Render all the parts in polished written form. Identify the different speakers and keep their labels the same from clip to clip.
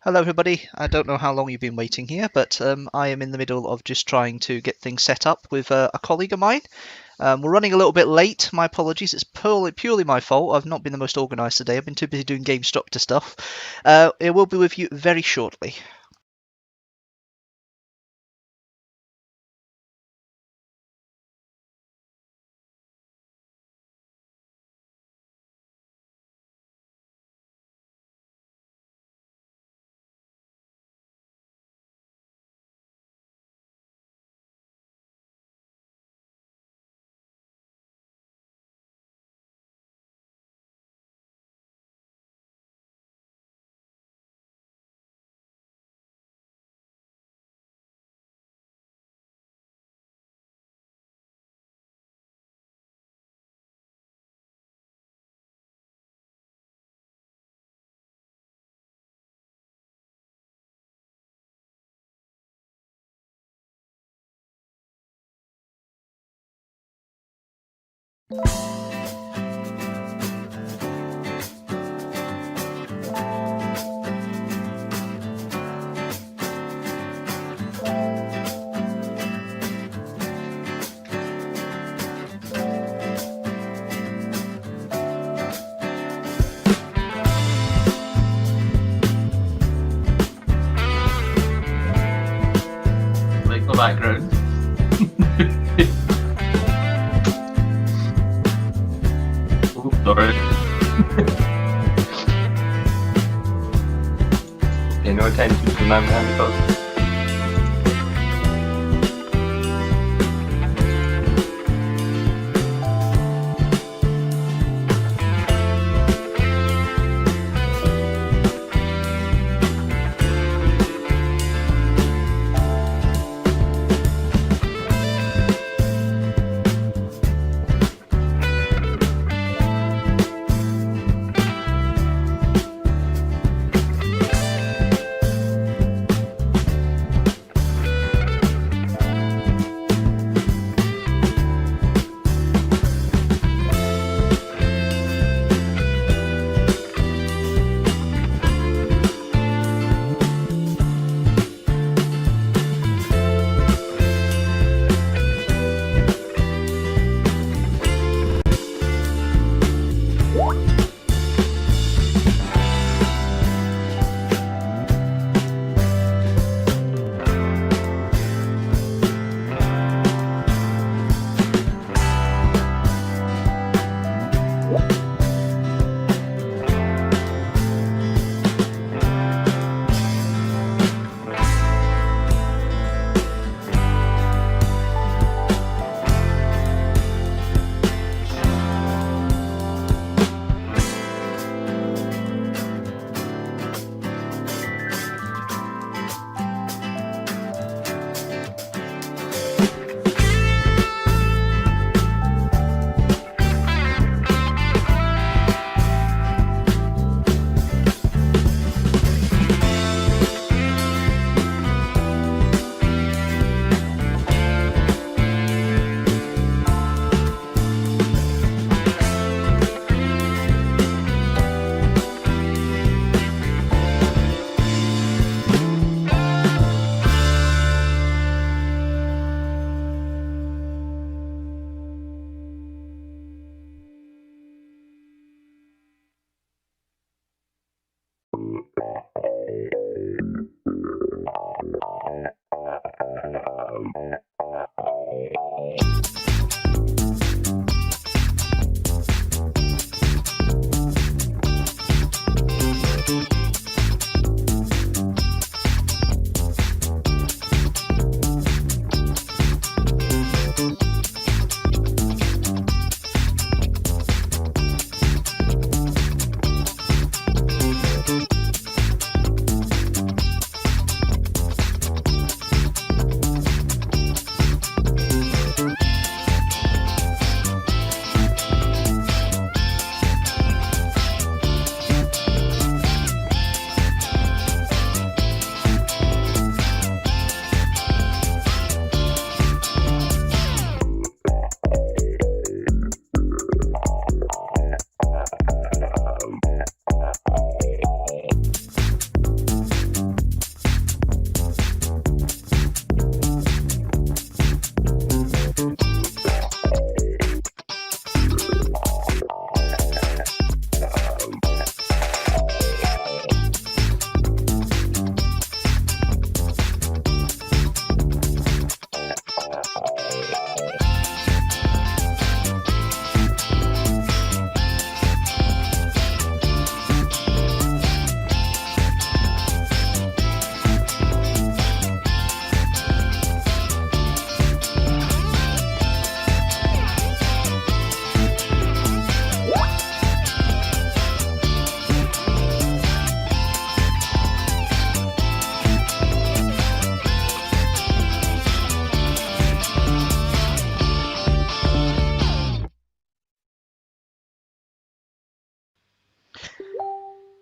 Speaker 1: Hello everybody, I don't know how long you've been waiting here, but I am in the middle of just trying to get things set up with a colleague of mine. We're running a little bit late, my apologies, it's purely my fault. I've not been the most organised today, I've been too busy doing Gamestructor stuff. It will be with you very shortly.
Speaker 2: Background. Oh, sorry. Pay no attention to my man.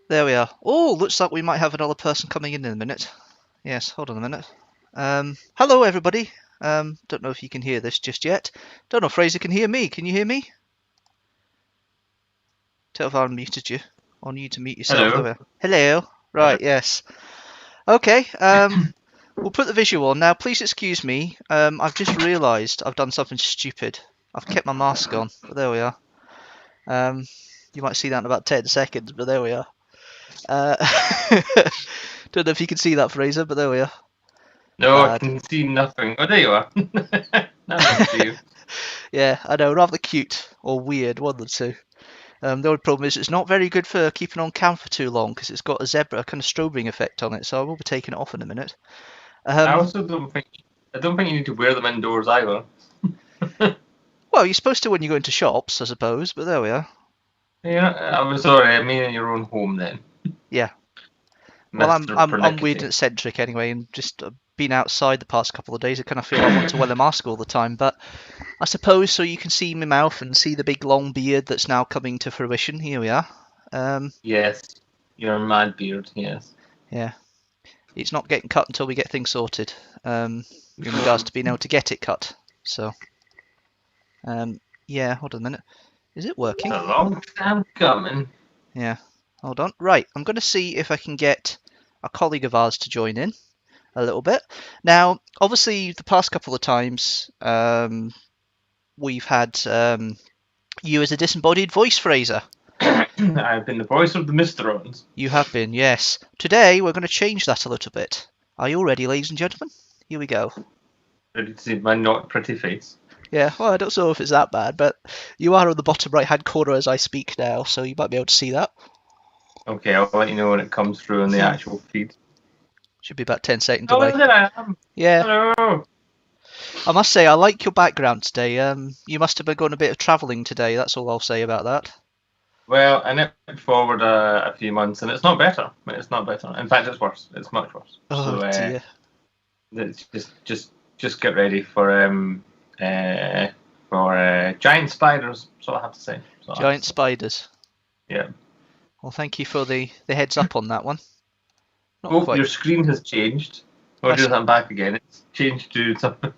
Speaker 1: There we are. Oh, looks like we might have another person coming in a minute. Yes, hold on a minute. Hello, everybody. Don't know if you can hear this just yet. Don't know if Fraser can hear me. Can you hear me? Tell if I unmuted you. Or need to mute yourself.
Speaker 2: Hello.
Speaker 1: There we are. Hello. Right, yes. Okay, we'll put the visual on. Now, please excuse me. I've just realised I've done something stupid. I've kept my mask on, but there we are. You might see that in about 10 seconds, but there we are. Don't know if you can see that, Fraser, but there we are.
Speaker 2: No, I
Speaker 1: Bad.
Speaker 2: can see nothing. Oh, there you are. Now I can see you.
Speaker 1: Yeah, I know, rather cute or weird, one of the two. The only problem is it's not very good for keeping on cam for too long because it's got a zebra kind of strobing effect on it, so I will be taking it off in a minute.
Speaker 2: I also don't think you need to wear them indoors either.
Speaker 1: Well, you're supposed to when you go into shops, I suppose, but there we are.
Speaker 2: Yeah, I'm sorry. I mean in your own home then.
Speaker 1: Yeah. Well,
Speaker 2: Mr.
Speaker 1: I'm weird
Speaker 2: Pernickety.
Speaker 1: and eccentric anyway, and just been outside the past couple of days. I kind of feel I want to wear a mask all the time, but I suppose so you can see my mouth and see the big long beard that's now coming to fruition. Here we are.
Speaker 2: Yes, your mad beard. Yes.
Speaker 1: Yeah, it's not getting cut until we get things sorted. In regards to being able to get it cut. So, yeah. Hold on a minute. Is it working?
Speaker 2: It's a long time coming.
Speaker 1: Yeah. Hold on. Right. I'm going to see if I can get a colleague of ours to join in a little bit. Now, obviously, the past couple of times we've had you as a disembodied voice, Fraser.
Speaker 2: I've been the voice of the Mysterons.
Speaker 1: You have been, yes. Today, we're going to change that a little bit. Are you all ready, ladies and gentlemen? Here we go.
Speaker 2: Ready to see my not pretty face.
Speaker 1: Yeah, well, I don't know if it's that bad, but you are on the bottom right-hand corner as I speak now, so you might be able to see that.
Speaker 2: Okay, I'll let you know when it comes through in the actual feed.
Speaker 1: Should be about 10 seconds
Speaker 2: Oh,
Speaker 1: away.
Speaker 2: there I am.
Speaker 1: Yeah.
Speaker 2: Hello.
Speaker 1: I must say, I like your background today. You must have been going a bit of travelling today. That's all I'll say about that.
Speaker 2: Well, I nipped forward a few months, and it's not better. It's not better. In fact, it's worse. It's much worse.
Speaker 1: Oh
Speaker 2: So,
Speaker 1: dear.
Speaker 2: it's just get ready for giant spiders. That's all I have to say.
Speaker 1: Giant spiders.
Speaker 2: Yeah.
Speaker 1: Well, thank you for the heads up on that one. Not
Speaker 2: Oh,
Speaker 1: quite.
Speaker 2: your screen has changed. Oh,
Speaker 1: That's-
Speaker 2: just I'm back again. It's changed to something.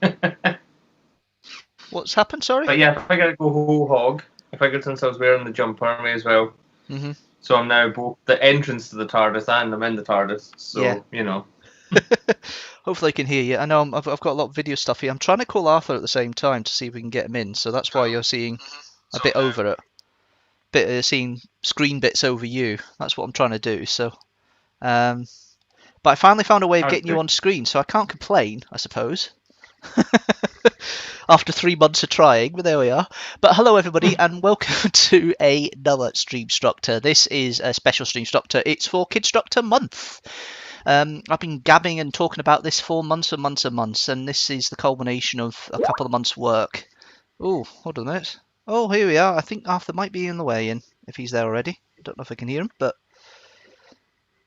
Speaker 1: What's happened? Sorry.
Speaker 2: But yeah, if I gotta go whole hog, if I could, since I was wearing the jumper, I may as well.
Speaker 1: Mm-hmm.
Speaker 2: So I'm now both the entrance to the TARDIS and I'm in the TARDIS. So,
Speaker 1: Yeah.
Speaker 2: you know.
Speaker 1: Hopefully, I can hear you. I know I've got a lot of video stuff here. I'm trying to call Arthur at the same time to see if we can get him in. So that's why you're seeing a bit over it. Seeing screen bits over you. That's what I'm trying to do. So, but I finally found a way of getting you on screen, so I can't complain, I suppose. After 3 months of trying, but there we are. But hello everybody, and welcome to another Streamstructor. This is a special Streamstructor. It's for Kidstructor month. I've been gabbing and talking about this for months and months and months, and this is the culmination of a couple of months' work. Oh, hold on a minute. Oh, here we are. I think Arthur might be in the way in, if he's there already. I don't know if I can hear him, but...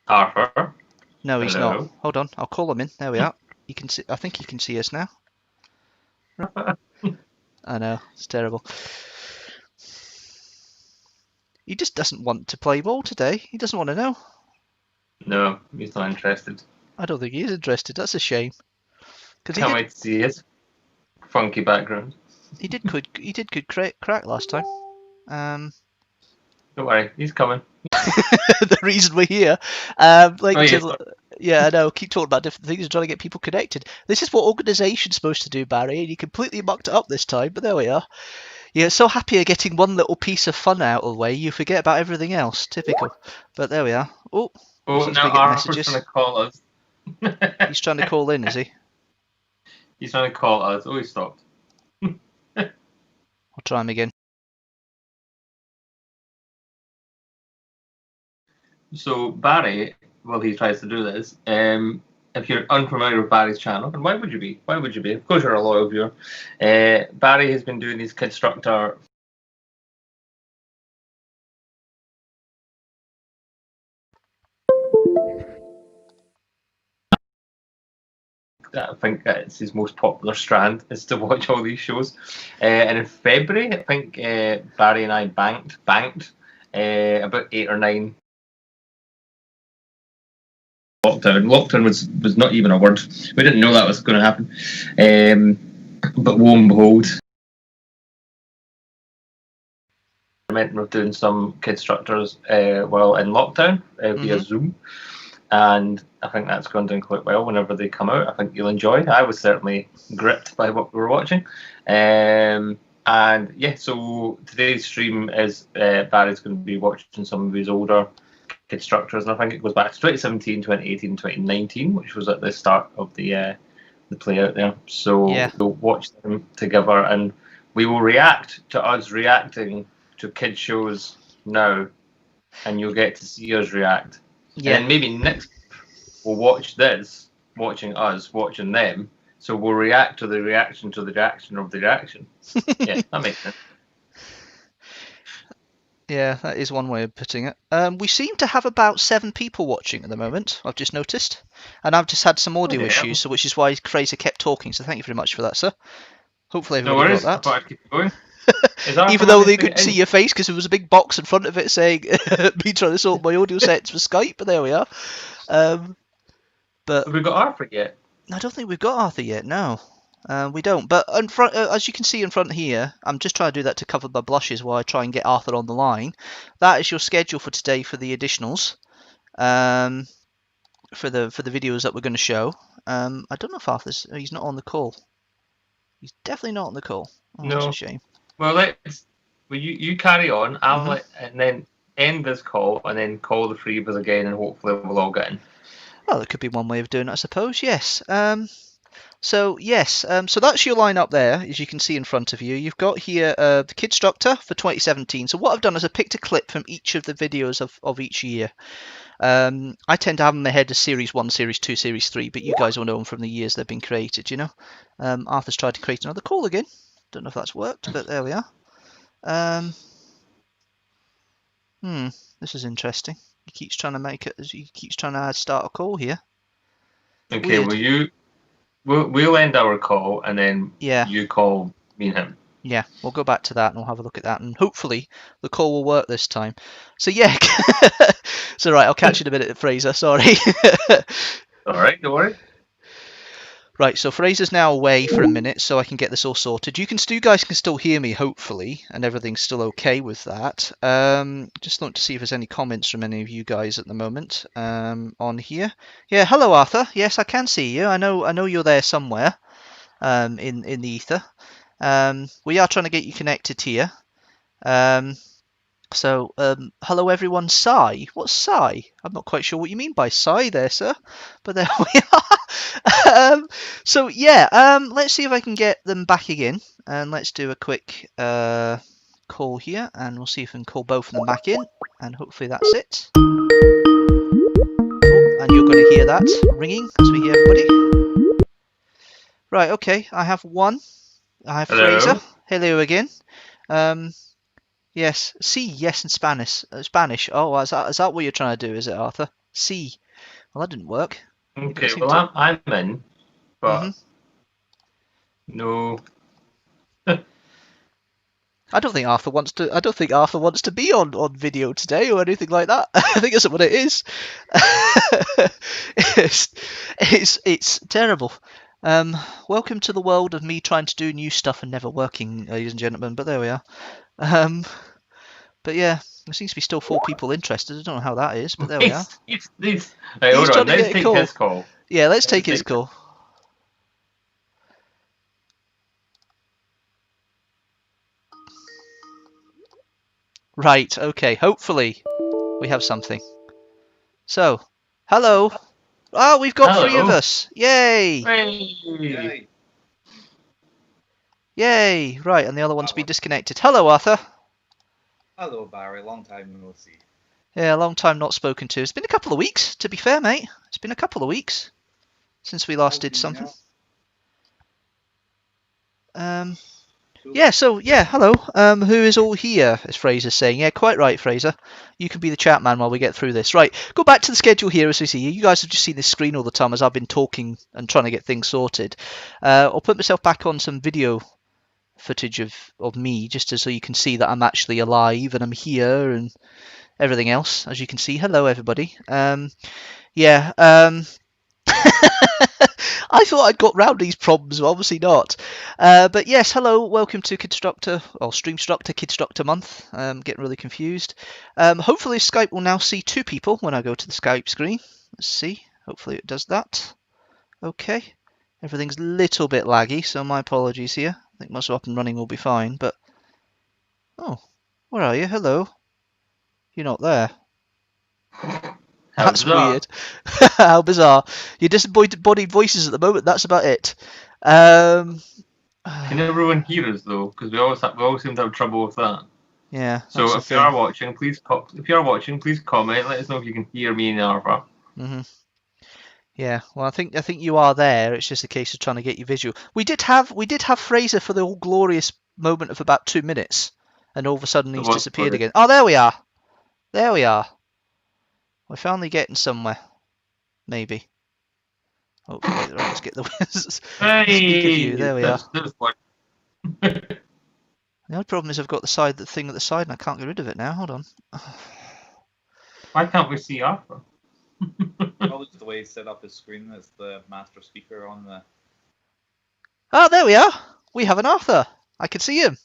Speaker 2: Arthur.
Speaker 1: No, he's
Speaker 2: Hello.
Speaker 1: not. Hold on, I'll call him in. There we are. You can see. I think he can see us now. I know, it's terrible. He just doesn't want to play ball today. He doesn't want to know.
Speaker 2: No, he's not interested.
Speaker 1: I don't think he is interested. That's a shame. Because
Speaker 2: Can't wait to see his funky background.
Speaker 1: he did good crack last time.
Speaker 2: Don't worry, he's coming.
Speaker 1: The reason we're here. Yeah, I know. Keep talking about different things and trying to get people connected. This is what organisation's supposed to do, Barry, and you completely mucked it up this time, but there we are. You're so happy you're getting one little piece of fun out of the way, you forget about everything else. Typical. But there we are. Oh,
Speaker 2: Oh,
Speaker 1: seems
Speaker 2: now
Speaker 1: to be getting
Speaker 2: Arthur's
Speaker 1: messages.
Speaker 2: trying to call us.
Speaker 1: He's trying to call in, is he?
Speaker 2: He's trying to call us. Oh, he stopped.
Speaker 1: I'll try him again.
Speaker 2: So Barry, while he tries to do this, if you're unfamiliar with Barry's channel, and why would you be? Why would you be? Of course you're a loyal viewer. Barry has been doing these Kidstructor. I think it's his most popular strand is to watch all these shows. And in February, I think Barry and I banked about 8 or 9 lockdown. Lockdown was not even a word. We didn't know that was going to happen. But lo and behold, we're doing some Kidstructors while in lockdown via Zoom, and I think that's gone down quite well. Whenever they come out, I think you'll enjoy. I was certainly gripped by what we were watching. And yeah, so today's stream is Barry's going to be watching some of his older Kidstructors, and I think it goes back to 2017, 2018, 2019, which was at the start of the play out there. So we'll watch them together, and we will react to us reacting to kid shows now, and you'll get to see us react. Yeah. And then maybe next we'll watch this, watching us, watching them. So we'll react to the reaction to the reaction of the reaction. Yeah, that makes sense.
Speaker 1: Yeah, that is one way of putting it. We seem to have about 7 people watching at the moment, I've just noticed. And I've just had some audio issues, so which is why Fraser kept talking, so thank you very much for that, sir. Hopefully everybody got that.
Speaker 2: I keep going.
Speaker 1: Even though they couldn't see your face because there was a big box in front of it saying me trying to sort my audio settings for Skype, but there we are. But
Speaker 2: have we got Arthur yet?
Speaker 1: I don't think we've got Arthur yet, no. We don't. But in front, as you can see in front here, I'm just trying to do that to cover my blushes while I try and get Arthur on the line. That is your schedule for today for the additionals. For the videos that we're going to show. I don't know if Arthur's... he's not on the call. He's definitely not on the call. Oh, no. That's a shame.
Speaker 2: Well, you carry on. I'll and then end this call and then call the three of us again, and hopefully we'll all get in.
Speaker 1: Well, there could be one way of doing it, I suppose. Yes. So that's your line up there, as you can see in front of you. You've got here the Kidstructor for 2017. So what I've done is I've picked a clip from each of the videos of each year. I tend to have them ahead as Series 1, Series 2, Series 3, but you guys will know them from the years they've been created, you know. Arthur's tried to create another call again. Don't know if that's worked, but there we are. This is interesting. He keeps trying to make it. He keeps trying to start a call here.
Speaker 2: Okay, weird. We'll end our call and then you call me and him.
Speaker 1: Yeah, we'll go back to that and we'll have a look at that, and hopefully the call will work this time. So yeah, so right, I'll catch you in a minute, Fraser. Sorry.
Speaker 2: All right, don't worry.
Speaker 1: Right, so Fraser's now away for a minute, so I can get this all sorted. You guys can still hear me, hopefully, and everything's still okay with that. Just want to see if there's any comments from any of you guys at the moment on here. Yeah, hello Arthur. Yes, I can see you. I know you're there somewhere in the ether. We are trying to get you connected here. So, hello everyone, Sigh. What's Sigh? I'm not quite sure what you mean by Sigh there, sir. But there we are. So, yeah, let's see if I can get them back again. And let's do a quick call here. And we'll see if we can call both of them back in. And hopefully that's it. Oh, and you're going to hear that ringing as we hear everybody. Right, okay, I have one. I have Fraser. Hello again. Yes, sí, yes in Spanish. Spanish. Oh, is that what you're trying to do, is it, Arthur? Sí. Well, that didn't work.
Speaker 2: Okay, well, I'm in, but no.
Speaker 1: I don't think Arthur wants to be on video today or anything like that. I think that's what it is. It's terrible. Welcome to the world of me trying to do new stuff and never working, ladies and gentlemen. But there we are. But yeah, there seems to be still 4 people interested. I don't know how that is, but there we are.
Speaker 2: Right, hold on. Let's take his call.
Speaker 1: Yeah, let's take his call. Right, okay. Hopefully we have something. So, hello. Oh, we've got 3 of us. Yay!
Speaker 2: Yay!
Speaker 1: Yay! Right, and the other one's been disconnected. Hello, Arthur.
Speaker 3: Hello, Barry. Long time no see.
Speaker 1: Yeah, long time not spoken to. It's been a couple of weeks, to be fair, mate. It's been a couple of weeks since we last did something. Yeah, so, yeah, hello. Who is all here, as Fraser's saying. Yeah, quite right, Fraser. You can be the chat man while we get through this. Right, go back to the schedule here as we see. You guys have just seen this screen all the time as I've been talking and trying to get things sorted. I'll put myself back on some video footage of me, just so you can see that I'm actually alive and I'm here and everything else, as you can see. Hello, everybody. Yeah. I thought I'd got round these problems, but obviously not. But yes, hello, welcome to Kidstructor, or Streamstructor, Kidstructor month. Getting really confused. Hopefully Skype will now see 2 people when I go to the Skype screen. Let's see. Hopefully it does that. Okay. Everything's a little bit laggy, so my apologies here. I think most up and running will be fine, but... Oh, where are you? Hello. You're not there.
Speaker 2: How
Speaker 1: That's
Speaker 2: bizarre.
Speaker 1: weird. How bizarre. You're disembodied voices at the moment, that's about it. Can
Speaker 2: everyone hear us though? Because we always seem to have trouble with that.
Speaker 1: Yeah.
Speaker 2: So if you are watching, please comment. Let us know if you can hear me and Arva.
Speaker 1: Yeah. Well, I think you are there. It's just a case of trying to get you visual. We did have Fraser for the all glorious moment of about 2 minutes, and all of a sudden he's disappeared again. Oh, there we are. There we are. We're finally getting somewhere. Maybe. Hopefully, right, let's get the speaker view. There we are. The only problem is I've got the thing at the side, and I can't get rid of it now. Hold on.
Speaker 2: Why can't we see Arthur?
Speaker 3: Probably the way he set up his screen as the master speaker on the.
Speaker 1: Oh, there we are. We have an Arthur. I can see him.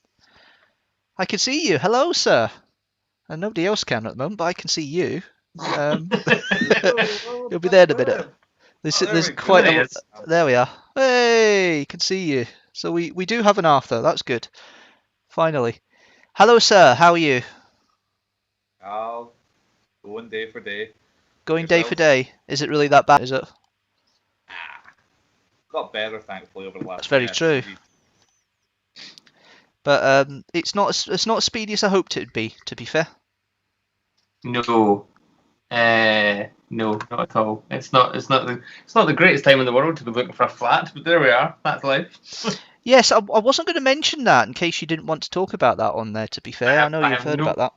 Speaker 1: I can see you. Hello, sir. And nobody else can at the moment, but I can see you. You'll be there in a minute. There's quite a... There we are. Hey, can see you. So we do have an Arthur. That's good. Finally. Hello, sir. How are you?
Speaker 3: Going day for day.
Speaker 1: Going day for day. Is it really that bad? Is it?
Speaker 3: Got better, thankfully, over the last.
Speaker 1: That's very true. But it's not as speedy as I hoped it'd be. To be fair.
Speaker 2: No. No, not at all. It's not the greatest time in the world to be looking for a flat, but there we are. That's life.
Speaker 1: Yes, I wasn't going to mention that in case you didn't want to talk about that on there. To be fair, I know you've heard about that.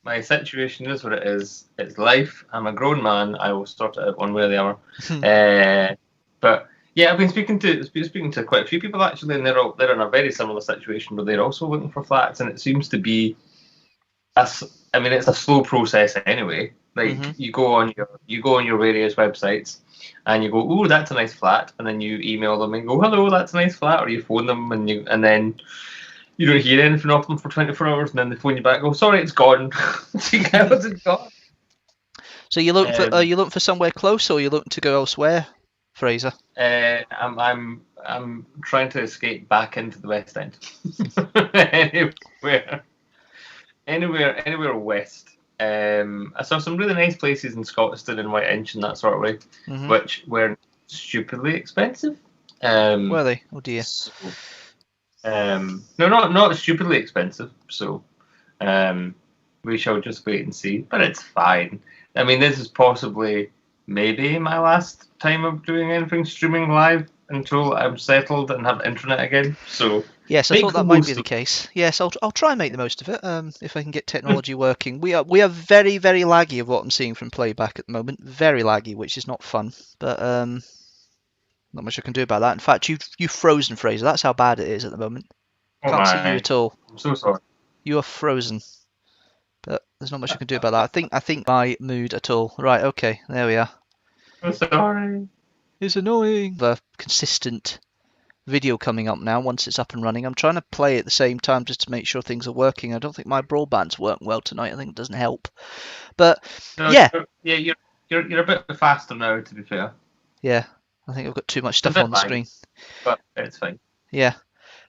Speaker 2: My situation is what it is. It's life. I'm a grown man. I will sort it out one way or the other. But yeah, I've been speaking to quite a few people actually, and they're in a very similar situation where they're also looking for flats, and it seems to be it's a slow process anyway. Like you go on your various websites and you go, "Oh, that's a nice flat," and then you email them and go, "Hello, that's a nice flat," or you phone them and then you don't hear anything off them for 24 hours, and then they phone you back and go, "Sorry, it's gone." It's gone.
Speaker 1: So you are you looking for somewhere close, or are you looking to go elsewhere, Fraser?
Speaker 2: I'm trying to escape back into the West End. Anywhere west. I saw some really nice places in Scotstoun and Whiteinch and that sort of way, which were stupidly expensive.
Speaker 1: Were they? Oh dear.
Speaker 2: So, no, not stupidly expensive. So, we shall just wait and see. But it's fine. I mean, this is possibly maybe my last time of doing anything streaming live until I'm settled and have internet again. So.
Speaker 1: Yes, I thought that might be the case. Yes, I'll try and make the most of it if I can get technology working. We are very, very laggy of what I'm seeing from playback at the moment. Very laggy, which is not fun. But not much I can do about that. In fact, you've frozen, Fraser. That's how bad it is at the moment. Can't see you at all.
Speaker 2: I'm so sorry.
Speaker 1: You are frozen. But there's not much I can do about that. I think my mood at all. Right, okay, there we are.
Speaker 2: I'm sorry.
Speaker 1: It's annoying. The consistent video coming up now once it's up and running. I'm trying to play at the same time just to make sure things are working. I don't think my broadband's working well tonight. I think it doesn't help. But yeah,
Speaker 2: you're a bit faster now, to be fair.
Speaker 1: Yeah, I think I've got too much stuff on the screen.
Speaker 2: But it's fine.
Speaker 1: Yeah.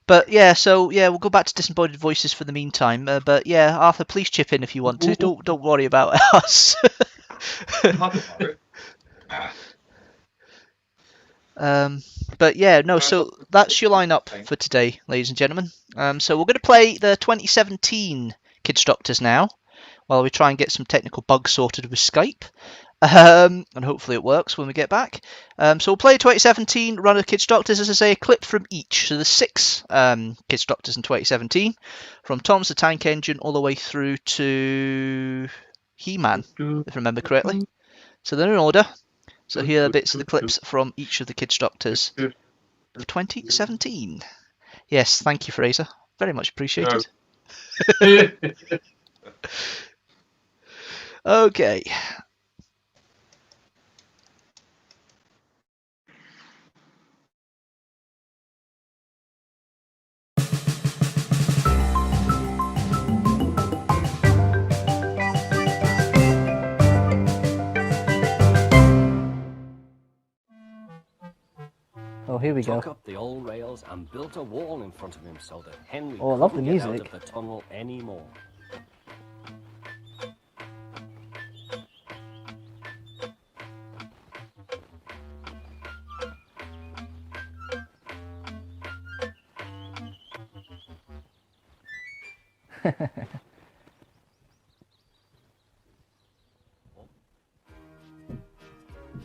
Speaker 1: But yeah, so yeah, we'll go back to disembodied voices for the meantime. But yeah, Arthur, please chip in if you want to. Don't worry about us. But yeah, no, so that's your lineup for today, ladies and gentlemen. So we're going to play the 2017 Kidstructors now, while we try and get some technical bugs sorted with Skype. And hopefully it works when we get back. So we'll play 2017 run of Kidstructors, as I say, a clip from each. So there's 6 Kidstructors in 2017, from Tom's the Tank Engine all the way through to He-Man, if I remember correctly. So they're in order. So here are bits of the clips from each of the Kidstructors of 2017. Yes, thank you, Fraser. Very much appreciated. Okay.
Speaker 4: here we go.
Speaker 5: Took up the old rails and built a wall in front of him so that Henry
Speaker 4: Oh, I love the
Speaker 5: couldn't get out
Speaker 4: music.
Speaker 5: of the tunnel anymore.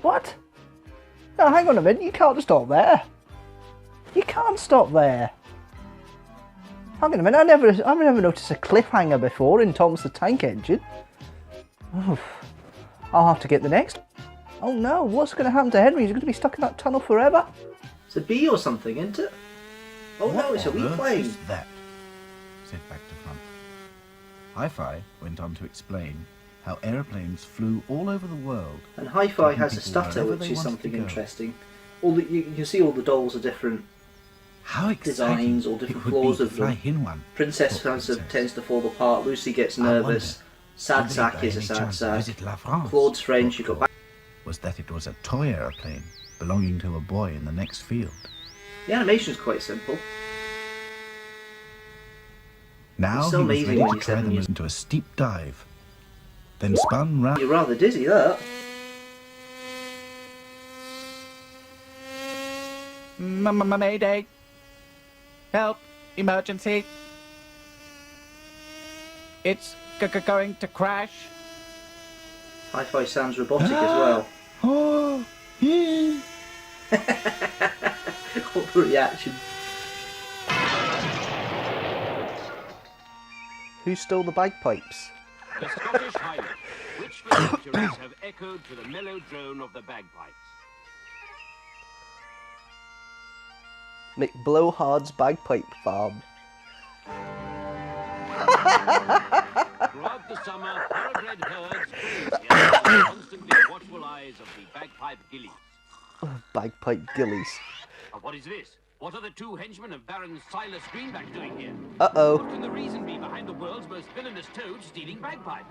Speaker 4: What? No, hang on a minute. You can't stop there. You can't stop there. Hang on a minute. I've never noticed a cliffhanger before in Thomas the Tank Engine. Oof. I'll have to get the next. Oh no! What's going to happen to Henry? He's going to be stuck in that tunnel forever. It's a bee or something, isn't it? Oh no! It's a wee plane.
Speaker 6: Is that? Said back to front. Hi-Fi went on to explain how aeroplanes flew all over the world.
Speaker 4: And Hi-Fi
Speaker 6: taking
Speaker 4: has a
Speaker 6: people
Speaker 4: stutter,
Speaker 6: wherever
Speaker 4: which
Speaker 6: they
Speaker 4: is
Speaker 6: wanted
Speaker 4: something
Speaker 6: to go.
Speaker 4: interesting. You can see all the dolls are different
Speaker 6: How exciting
Speaker 4: designs or different
Speaker 6: it would be
Speaker 4: floors
Speaker 6: to
Speaker 4: of
Speaker 6: fly
Speaker 4: them.
Speaker 6: in one.
Speaker 4: Princess
Speaker 6: thought
Speaker 4: Hansa
Speaker 6: Princess.
Speaker 4: tends to fall apart. Lucy gets
Speaker 6: I
Speaker 4: nervous. Sad
Speaker 6: Did they
Speaker 4: Sack
Speaker 6: by
Speaker 4: is a
Speaker 6: any
Speaker 4: sad
Speaker 6: chance
Speaker 4: sack.
Speaker 6: visit La France?
Speaker 4: Claude's friend,
Speaker 6: thought
Speaker 4: you got
Speaker 6: Claude, was that it was a toy aeroplane belonging to a boy in the next field.
Speaker 4: The animation is quite simple.
Speaker 6: Now
Speaker 4: It's so
Speaker 6: he was
Speaker 4: amazing
Speaker 6: ready
Speaker 4: when
Speaker 6: to
Speaker 4: you're
Speaker 6: try
Speaker 4: 7
Speaker 6: them
Speaker 4: years-
Speaker 6: into a steep dive, then spun round.
Speaker 4: You're rather dizzy, that.
Speaker 6: Mayday! Help! Emergency! It's going to crash.
Speaker 4: Hi-Fi sounds robotic as well.
Speaker 6: Oh! Yeah.
Speaker 4: All the reaction. Who stole the bagpipes?
Speaker 7: The Scottish Highlands, which for centuries have echoed to the mellow drone of the bagpipes.
Speaker 4: Mick Blowhard's bagpipe farm.
Speaker 7: Throughout the summer, thoroughbred herds graze here under the constantly watchful eyes of the bagpipe gillies.
Speaker 4: Bagpipe gillies.
Speaker 7: And what is this? What are the two henchmen of Baron Silas Greenback doing here?
Speaker 4: Uh-oh.
Speaker 7: What can the reason be behind the world's most villainous toad stealing bagpipes?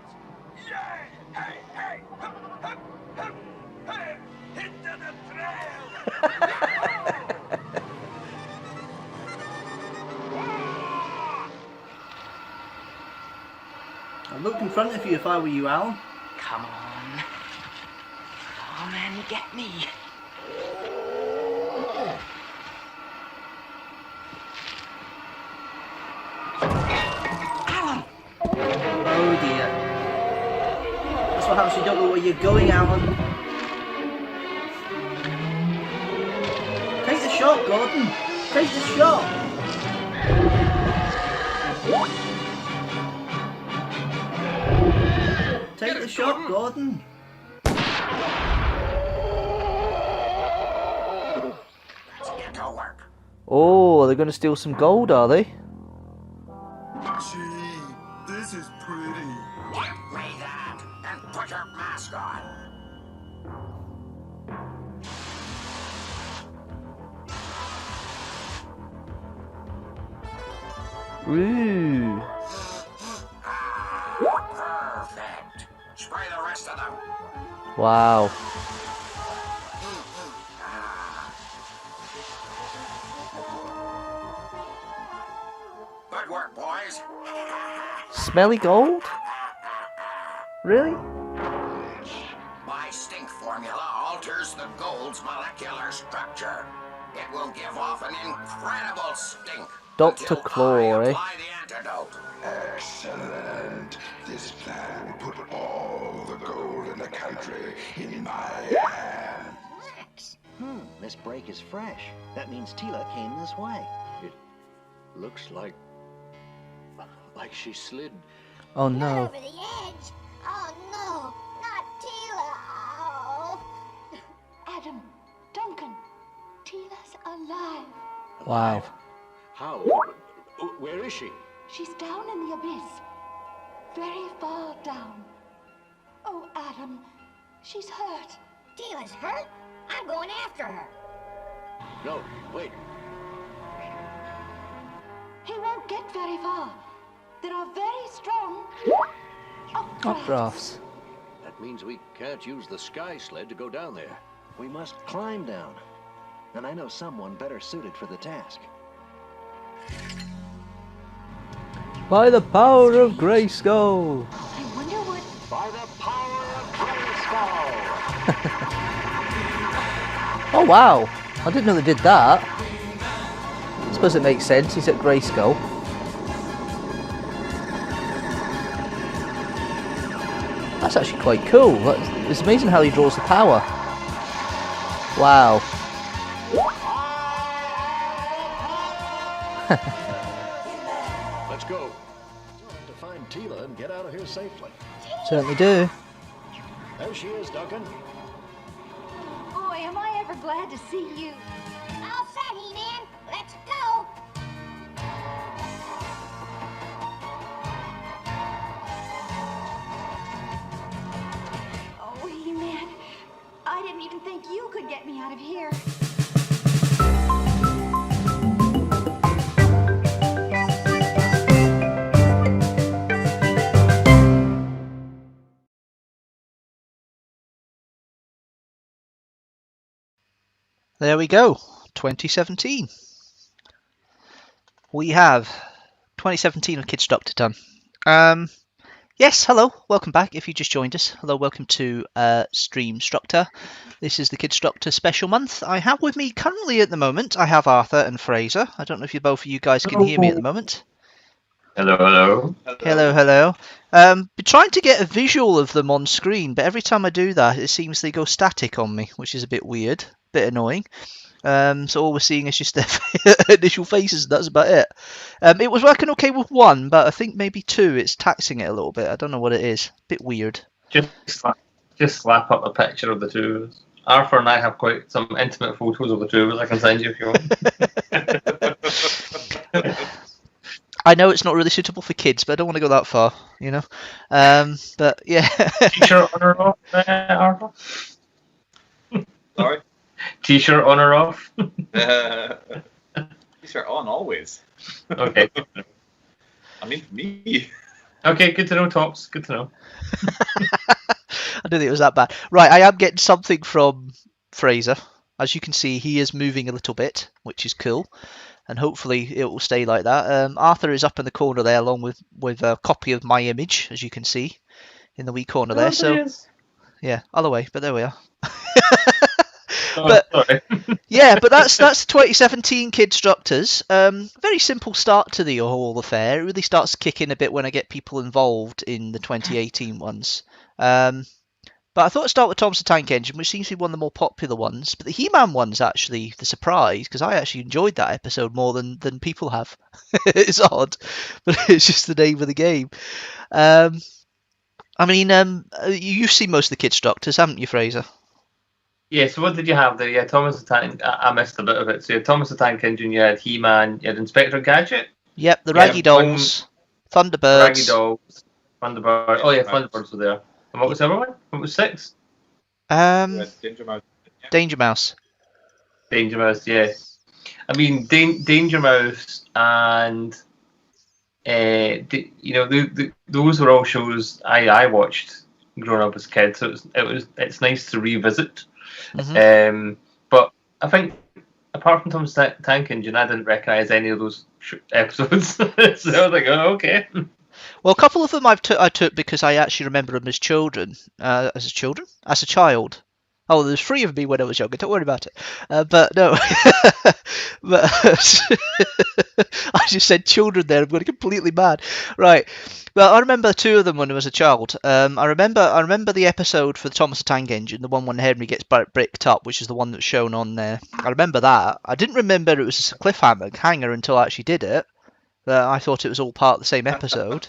Speaker 4: I'd look in front of you if I were you, Alan.
Speaker 8: Come on. Come and get me. Alan!
Speaker 4: Oh dear. That's what happens when you don't know where you're going, Alan. Take the shot, Gordon. Take the shot. Take the shot, Gordon. Oh, they're going to steal some gold, are they?
Speaker 9: Gee, this is pretty.
Speaker 8: Get me that and put your mask on.
Speaker 4: Ooh.
Speaker 8: Perfect. Spray the rest of them.
Speaker 4: Wow.
Speaker 8: Good work, boys.
Speaker 4: Smelly gold? Really?
Speaker 8: My stink formula alters the gold's molecular structure. It will give off an incredible stink.
Speaker 4: Dr.
Speaker 8: until
Speaker 4: Claw,
Speaker 8: I
Speaker 4: eh?
Speaker 8: apply the antidote.
Speaker 9: Excellent. This plan will put all the gold in the country in my hands.
Speaker 10: This break is fresh. That means Tila came this way.
Speaker 5: It looks like she slid.
Speaker 4: Oh no.
Speaker 11: Over the edge. Oh no, not Tila. Oh.
Speaker 12: Adam, Duncan, Tila's alive.
Speaker 4: Wow.
Speaker 5: How? Where is she?
Speaker 12: She's down in the abyss. Very far down. Oh, Adam, she's hurt.
Speaker 11: Tila's hurt? I'm going after her.
Speaker 5: No, wait.
Speaker 12: He won't get very far. There are very strong
Speaker 4: Updrafts.
Speaker 5: That means we can't use the sky sled to go down there.
Speaker 10: We must climb down. and I know someone better suited for the task.
Speaker 4: By the power of Grayskull!
Speaker 12: I wonder what...
Speaker 5: By the power of Grayskull!
Speaker 4: Oh wow! I didn't know they did that. I suppose it makes sense, he's at Grayskull. That's actually quite cool. It's amazing how he draws the power. Wow.
Speaker 5: Let's go. To find Tila and get out of here safely.
Speaker 4: Certainly do.
Speaker 5: There she is, Duncan.
Speaker 12: Boy, am I ever glad to see you.
Speaker 11: All set, He-Man. Let's go.
Speaker 12: Oh, He-Man, I didn't even think you could get me out of here.
Speaker 1: There we go, 2017. We have 2017 with Kidstructor done. Yes, hello, welcome back if you just joined us. Hello, welcome to Streamstructor. This is the Kidstructor special month. I have with me currently at the moment, I have Arthur and Fraser. I don't know if both of you guys can hear me at the moment.
Speaker 2: Hello, hello.
Speaker 1: Hello, hello. Been trying to get a visual of them on screen, but every time I do that, it seems they go static on me, which is a bit weird, bit annoying. So all we're seeing is just their initial faces, and that's about it. It was working okay with one, but I think maybe two, it's taxing it a little bit. I don't know what it is. Bit weird.
Speaker 2: Just slap up a picture of the two of us. Arthur and I have quite some intimate photos of the two of us I can send you if you want.
Speaker 1: I know it's not really suitable for kids, but I don't want to go that far, you know. But yeah.
Speaker 2: T-shirt on or off, Arthur?
Speaker 3: Sorry?
Speaker 2: T-shirt on or off?
Speaker 3: T-shirt on always.
Speaker 2: Okay.
Speaker 3: I mean, me.
Speaker 2: Okay, good to know, Tops. Good to know.
Speaker 1: I didn't think it was that bad. Right, I am getting something from Fraser. As you can see, he is moving a little bit, which is cool. And hopefully it will stay like that. Arthur is up in the corner there, along with a copy of my image, as you can see, in the wee corner there. So, yeah, other way, but there we are. But yeah, but that's 2017 Kidstructors. Very simple start to the whole affair. It really starts kicking a bit when I get people involved in the 2018 ones. But I thought I'd start with Thomas the Tank Engine, which seems to be one of the more popular ones. But the He-Man one's actually the surprise, because I actually enjoyed that episode more than people have. It's odd, but it's just the name of the game. I mean, you've seen most of the Kidstructors, haven't you, Fraser?
Speaker 2: Yeah, so what did you have there? Yeah, Thomas the Tank. I missed a bit of it. So you had Thomas the Tank Engine, you had He-Man, you had Inspector Gadget.
Speaker 1: Yep, the Raggy Dolls, Thunderbirds.
Speaker 2: Raggy Dolls, Thunderbirds. Oh yeah, Thunderbirds were there. And what was the other one? What was 6?
Speaker 3: Danger Mouse.
Speaker 1: Danger Mouse.
Speaker 2: Danger Mouse, yeah. I mean, Danger Mouse and those were all shows I watched growing up as a kid. So it's nice to revisit.
Speaker 1: Mm-hmm.
Speaker 2: But I think apart from Thomas Tank Engine, I didn't recognise any of those episodes. So I was like, oh, okay.
Speaker 1: Well, a couple of them I took because I actually remember them as children. As a child. Oh, there's 3 of me when I was younger. Don't worry about it. But no, but I just said children there. I'm going completely mad. Right. Well, I remember 2 of them when I was a child. I remember the episode for the Thomas the Tank Engine, the one when Henry gets bricked up, which is the one that's shown on there. I remember that. I didn't remember it was a cliffhanger until I actually did it. I thought it was all part of the same episode.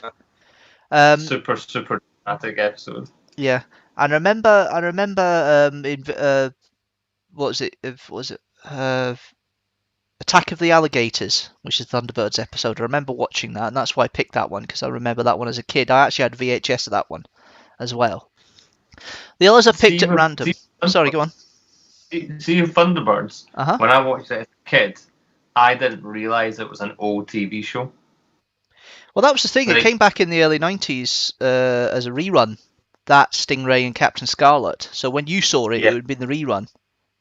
Speaker 2: Super dramatic episode.
Speaker 1: Yeah, and I remember what was it? Attack of the Alligators, which is Thunderbirds episode. I remember watching that, and that's why I picked that one, because I remember that one as a kid. I actually had VHS of that one as well. The others I picked at random. Sorry, go on.
Speaker 2: See Thunderbirds.
Speaker 1: Uh-huh.
Speaker 2: When I watched it as a kid, I didn't realise it was an old TV show.
Speaker 1: Well, that was the thing. It came back in the early 90s as a rerun. That Stingray and Captain Scarlet. So when you saw it, it would be the rerun.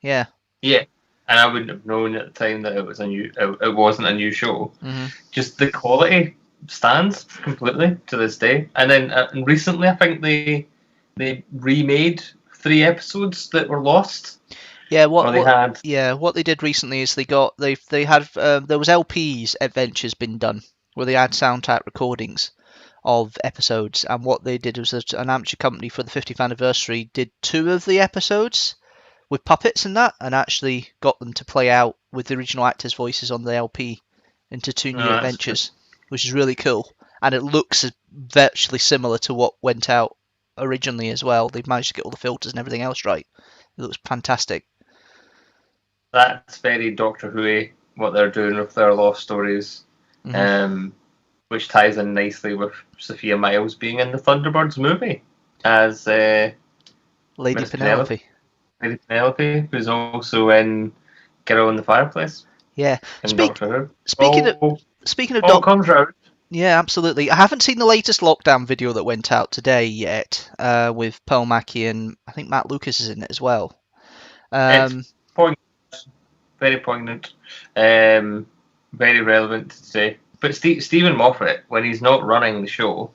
Speaker 1: Yeah.
Speaker 2: Yeah. and I wouldn't have known at the time that it wasn't a new show.
Speaker 1: Mm-hmm.
Speaker 2: Just the quality stands completely to this day. And then recently, I think they remade 3 episodes that were lost.
Speaker 1: Yeah,
Speaker 2: what
Speaker 1: they did recently is they had there was LPs adventures been done where they had soundtrack recordings of episodes, and what they did was an amateur company for the 50th anniversary did 2 of the episodes with puppets and that, and actually got them to play out with the original actors' voices on the LP into 2 new adventures, which is really cool, and it looks virtually similar to what went out originally as well. They've managed to get all the filters and everything else right. It looks fantastic.
Speaker 2: That's very Doctor Who-y, what they're doing with their lost stories, which ties in nicely with Sophia Myles being in the Thunderbirds movie as
Speaker 1: Lady Penelope.
Speaker 2: Lady Penelope, who's also in Girl in the Fireplace.
Speaker 1: Yeah.
Speaker 2: Doctor Who.
Speaker 1: Speaking of Doctor,
Speaker 2: comes round.
Speaker 1: Yeah, absolutely. I haven't seen the latest lockdown video that went out today yet, with Pearl Mackie and I think Matt Lucas is in it as well.
Speaker 2: It's poignant, very poignant, very relevant to say. But Stephen Moffat, when he's not running the show,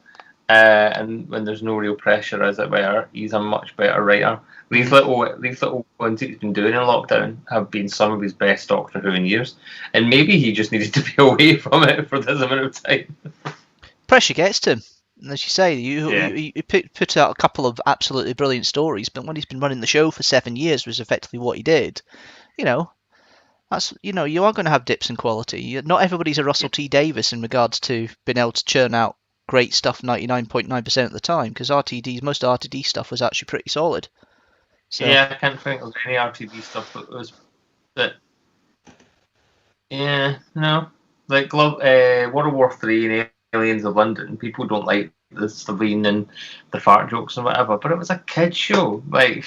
Speaker 2: and when there's no real pressure, as it were, he's a much better writer. These little ones he's been doing in lockdown have been some of his best Doctor Who in years, and maybe he just needed to be away from it for this amount of time.
Speaker 1: Pressure gets to him, and as you say, you put out a couple of absolutely brilliant stories, but when he's been running the show for 7 years, was effectively what he did. That's you are going to have dips in quality. Not everybody's a Russell T Davies in regards to being able to churn out great stuff 99.9% of the time, because most RTD stuff was actually pretty solid. So.
Speaker 2: Yeah, I can't think of any RTD stuff that was that. Yeah, no, like World War III and Aliens of London. People don't like the Slovene and the fart jokes and whatever, but it was a kids show. Like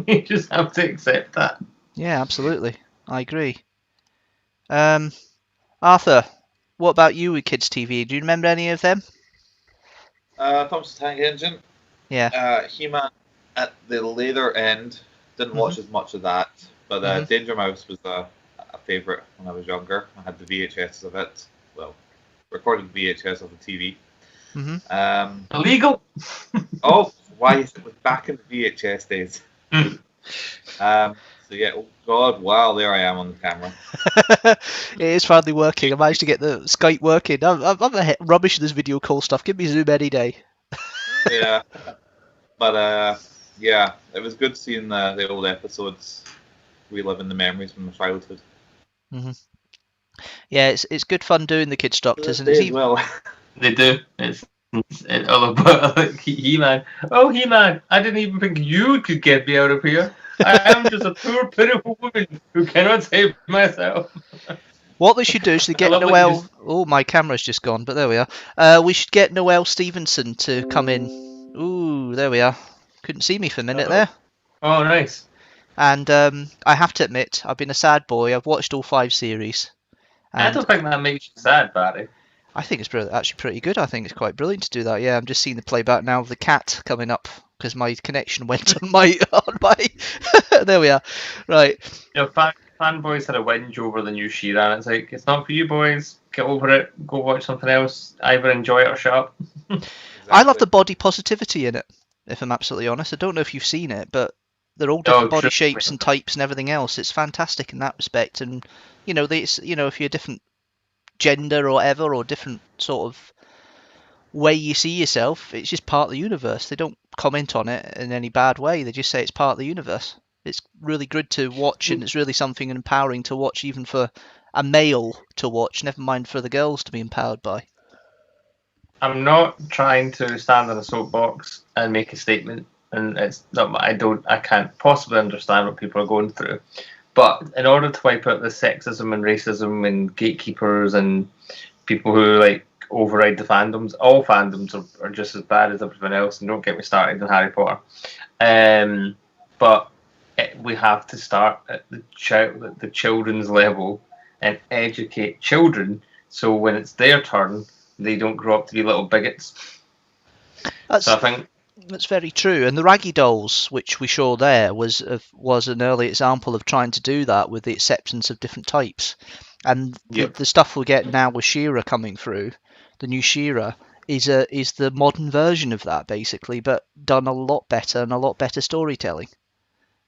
Speaker 2: you just have to accept that.
Speaker 1: Yeah, absolutely, I agree. Arthur, what about you with kids TV? Do you remember any of them?
Speaker 3: Thompson's Tank Engine.
Speaker 1: Yeah.
Speaker 3: He-Man at the later end. Didn't watch as much of that, but Danger Mouse was a favourite when I was younger. I had the VHS of it. Well, recorded VHS of the TV.
Speaker 2: Illegal.
Speaker 3: Oh, why? It was back in the VHS days. So yeah, oh god, wow, there I am on the camera.
Speaker 1: It is finally working. I managed to get the Skype working. I'm rubbish at this video call stuff. Give me Zoom any day.
Speaker 3: Yeah, but yeah, it was good seeing the old episodes, reliving the memories from my childhood.
Speaker 1: Yeah, it's good fun doing the Kidstructors, and it's
Speaker 2: well. They do. It's all about He-Man. Oh, He-Man! I didn't even think you could get me out of here. I am just a poor, pitiful woman who cannot save myself.
Speaker 1: What they should do is to get Noelle. Oh, my camera's just gone, but there we are. We should get Noelle Stevenson to come in. Ooh, there we are. Couldn't see me for a minute there.
Speaker 2: Oh, nice.
Speaker 1: And I have to admit, I've been a sad boy. I've watched all 5 series.
Speaker 2: I don't think that makes you sad, Barry.
Speaker 1: I think it's actually pretty good. I think it's quite brilliant to do that. Yeah, I'm just seeing the playback now of the cat coming up because my connection went on my there we are. Right.
Speaker 2: Fanboys had a whinge over the new She-Ra, and it's like, it's not for you boys. Get over it. Go watch something else. Either enjoy it or shut up.
Speaker 1: Exactly. I love the body positivity in it, if I'm absolutely honest. I don't know if you've seen it, but they're all different body shapes and types and everything else. It's fantastic in that respect. And, if you're a different gender or whatever, or different sort of way you see yourself, it's just part of the universe. They don't comment on it in any bad way. They just say it's part of the universe. It's really good to watch, and it's really something empowering to watch, even for a male to watch, never mind for the girls to be empowered by.
Speaker 2: I'm not trying to stand on a soapbox and make a statement, and it's not. I can't possibly understand what people are going through. But in order to wipe out the sexism and racism and gatekeepers and people who override the fandoms, all fandoms are just as bad as everyone else. And don't get me started on Harry Potter. But we have to start at the children's level and educate children, so when it's their turn, they don't grow up to be little bigots. So I think
Speaker 1: That's very true. And the Raggy Dolls, which we saw there, was an early example of trying to do that with the acceptance of different types. And the stuff we get now with She-Ra coming through, the new She-Ra, is the modern version of that, basically, but done a lot better and a lot better storytelling.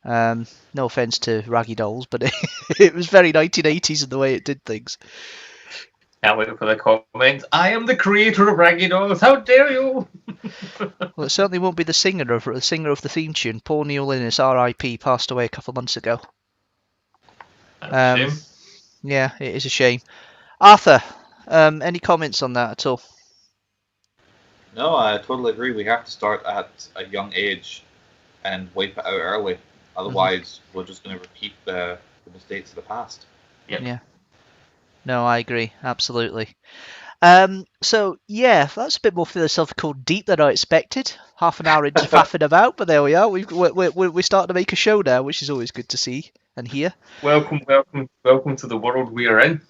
Speaker 1: No offense to Raggy Dolls, but it was very 1980s in the way it did things.
Speaker 2: Can't wait for the comments. I am the creator of Raggy Dolls. How dare you?
Speaker 1: Well, it certainly won't be the singer of the theme tune. Paul Neal Innes, R.I.P., passed away a couple of months ago.
Speaker 2: That's a shame.
Speaker 1: Yeah, it is a shame. Arthur, any comments on that at all?
Speaker 3: No, I totally agree. We have to start at a young age and wipe it out early. Otherwise, we're just going to repeat the mistakes of the past.
Speaker 1: Yeah. No, I agree. Absolutely. So, yeah, that's a bit more philosophical deep than I expected. Half an hour into faffing about, but there we are. We're starting to make a show now, which is always good to see and hear.
Speaker 2: Welcome to the world we are in.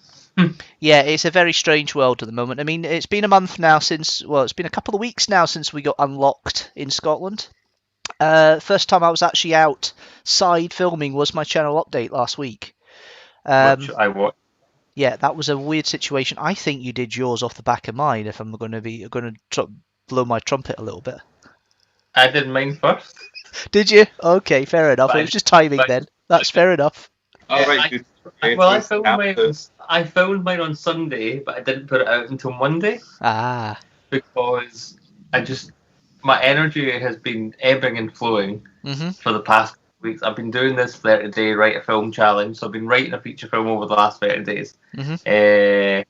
Speaker 1: Yeah, it's a very strange world at the moment. I mean, it's been a month now it's been a couple of weeks now since we got unlocked in Scotland. First time I was actually outside filming was my channel update last week.
Speaker 2: Which I watched.
Speaker 1: Yeah, that was a weird situation. I think you did yours off the back of mine. If I'm going to blow my trumpet a little bit.
Speaker 2: I did mine first.
Speaker 1: Did you? Okay, fair enough. It was just timing then. That's fair enough.
Speaker 3: All right.
Speaker 2: I filmed mine on Sunday, but I didn't put it out until Monday.
Speaker 1: Ah.
Speaker 2: Because my energy has been ebbing and flowing for the past weeks. I've been doing this 30-day write a film challenge, so I've been writing a feature film over the last 30 days. So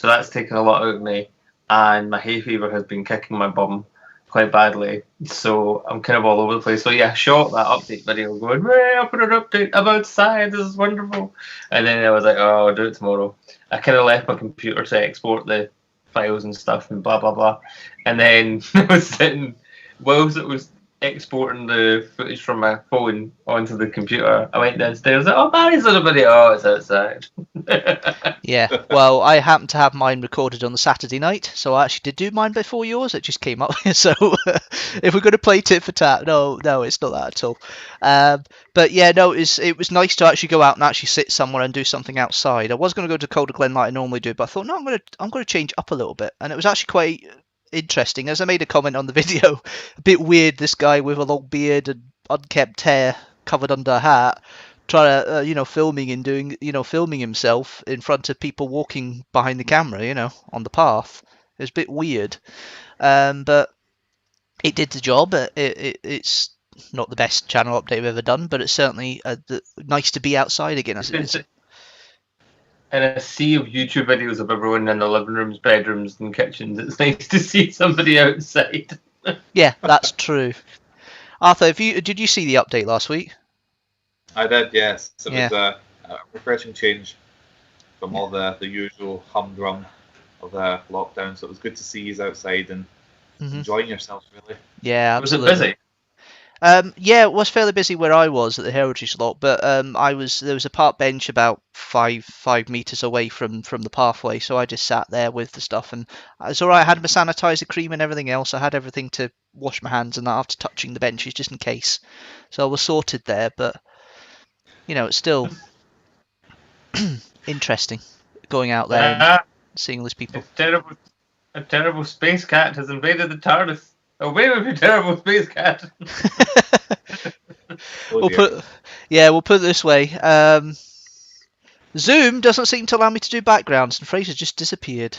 Speaker 2: that's taken a lot out of me, and my hay fever has been kicking my bum quite badly, so I'm kind of all over the place. So yeah, I shot that update video going, "Hey, I'll put an update. I'm outside, this is wonderful." And then I was like, "Oh, I'll do it tomorrow." I kind of left my computer to export the files and stuff and blah blah blah, and then I was sitting whilst it was exporting the footage from my phone onto the computer. I went downstairs, like, "Oh, Barry's on a video." "Oh, it's outside."
Speaker 1: Yeah, well, I happened to have mine recorded on the Saturday night, so I actually did do mine before yours. It just came up. So if we're going to play tit for tat, no, it's not that at all. But yeah, no, it was nice to actually go out and actually sit somewhere and do something outside. I was going to go to Calder Glen like I normally do, but I thought, no, I'm going to change up a little bit, and it was actually quite interesting. As I made a comment on the video, a bit weird, this guy with a long beard and unkempt hair covered under a hat trying to filming himself in front of people walking behind the camera, on the path. It was a bit weird, but it did the job. It's not the best channel update I've ever done, but it's certainly nice to be outside again.
Speaker 2: In a sea of YouTube videos of everyone in their living rooms, bedrooms, and kitchens, it's nice to see somebody outside.
Speaker 1: Yeah, that's true. Arthur, did you see the update last week?
Speaker 3: I did, yes. It was a refreshing change from all the usual humdrum of the lockdown. So it was good to see you outside and enjoying yourself, really.
Speaker 1: Yeah, absolutely.
Speaker 2: Was it busy?
Speaker 1: Yeah, it was fairly busy where I was at the Heritage Lot, but there was a park bench about five meters away from the pathway, so I just sat there with the stuff, and it's all right. I had my sanitizer cream and everything else. I had everything to wash my hands and that after touching the benches, just in case. So I was sorted there, but it's still interesting going out there and seeing all these people.
Speaker 2: A terrible space cat has invaded the TARDIS. Away with your terrible space cat.
Speaker 1: We'll put it this way. Zoom doesn't seem to allow me to do backgrounds, and Fraser just disappeared.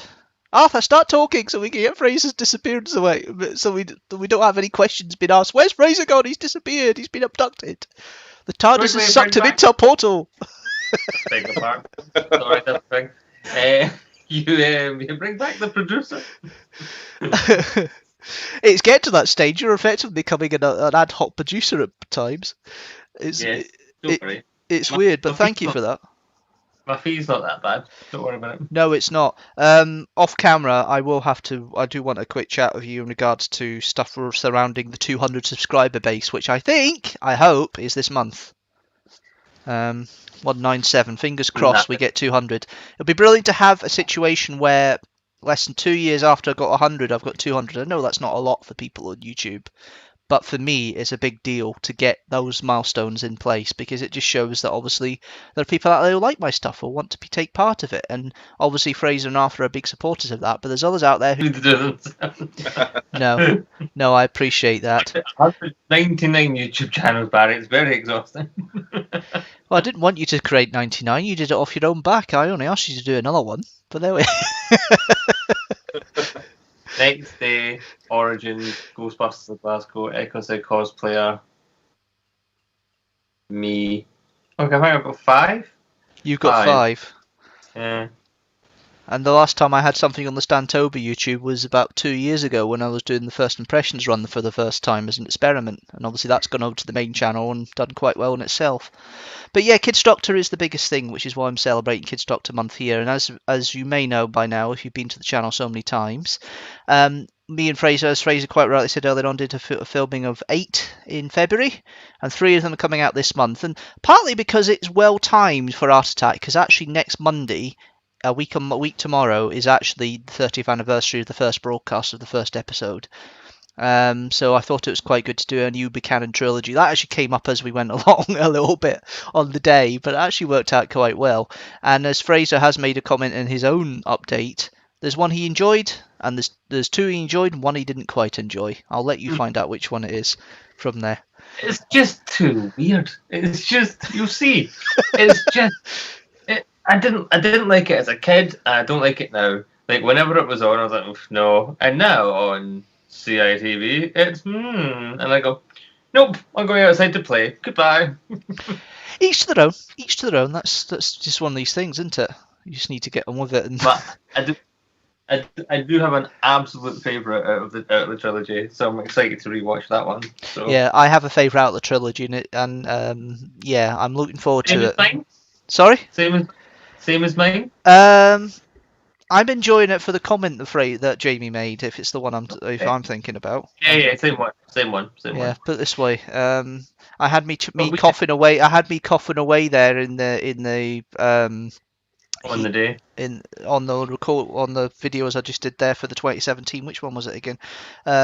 Speaker 1: Arthur, start talking so we can get Fraser's disappearance away, so we don't have any questions being asked. Where's Fraser gone? He's disappeared. He's been abducted. The TARDIS has sucked him into a portal.
Speaker 2: Beg your pardon. Sorry, that thing. You bring back the producer.
Speaker 1: It's getting to that stage. You're effectively becoming an ad hoc producer at times. It's weird, but thank you for that.
Speaker 2: My fee's not that bad. Don't worry about it.
Speaker 1: No, it's not. Off camera, I do want a quick chat with you in regards to stuff surrounding the 200 subscriber base, which I hope is this month. 197. Fingers crossed we get 200. It'll be brilliant to have a situation where less than 2 years after I got 100, I've got 200. I know that's not a lot for people on YouTube, but for me, it's a big deal to get those milestones in place because it just shows that obviously there are people out there who like my stuff or want to take part of it. And obviously, Fraser and Arthur are big supporters of that, but there's others out there who No, I appreciate that.
Speaker 2: 199 YouTube channels, Barry. It's very exhausting.
Speaker 1: Well, I didn't want you to create 99. You did it off your own back. I only asked you to do another one. But there we
Speaker 2: Next day, Origin, Ghostbusters of Glasgow, Echoes cosplayer, me. Okay, I think I've got 5.
Speaker 1: You've got 5.
Speaker 2: Yeah.
Speaker 1: And the last time I had something on the Stantober YouTube was about 2 years ago when I was doing the first impressions run for the first time as an experiment. And obviously that's gone over to the main channel and done quite well in itself. But yeah, Kidstructor is the biggest thing, which is why I'm celebrating Kidstructor month here. And as you may know by now, if you've been to the channel so many times, me and Fraser, as Fraser quite rightly said earlier on, did a filming of 8 in February, and 3 of them are coming out this month. And partly because it's well timed for Art Attack, because actually next Monday, a week tomorrow, is actually the 30th anniversary of the first broadcast of the first episode. So I thought it was quite good to do a new Buchanan trilogy. That actually came up as we went along a little bit on the day, but it actually worked out quite well. And as Fraser has made a comment in his own update, there's one he enjoyed, and there's 2 he enjoyed, and 1 he didn't quite enjoy. I'll let you find out which one it is from there.
Speaker 2: It's just too weird. It's just, you'll see. It's just... I didn't like it as a kid. I don't like it now. Like whenever it was on, I was like, no. And now on CITV, it's and I go, nope. I'm going outside to play. Goodbye.
Speaker 1: Each to their own. Each to their own. That's just one of these things, isn't it? You just need to get on with it. And...
Speaker 2: But I do have an absolute favourite out of the trilogy, so I'm excited to rewatch that one. So.
Speaker 1: Yeah, I have a favourite out of the trilogy, and yeah, I'm looking forward to it.
Speaker 2: Mine?
Speaker 1: Sorry.
Speaker 2: Same as mine.
Speaker 1: I'm enjoying it for the comment that Jamie made. If it's the one I'm thinking about.
Speaker 2: Yeah, same one.
Speaker 1: Yeah, put it this way. I had me coughing away. I had me coughing away there on the videos I just did there for the 2017. Which one was it again?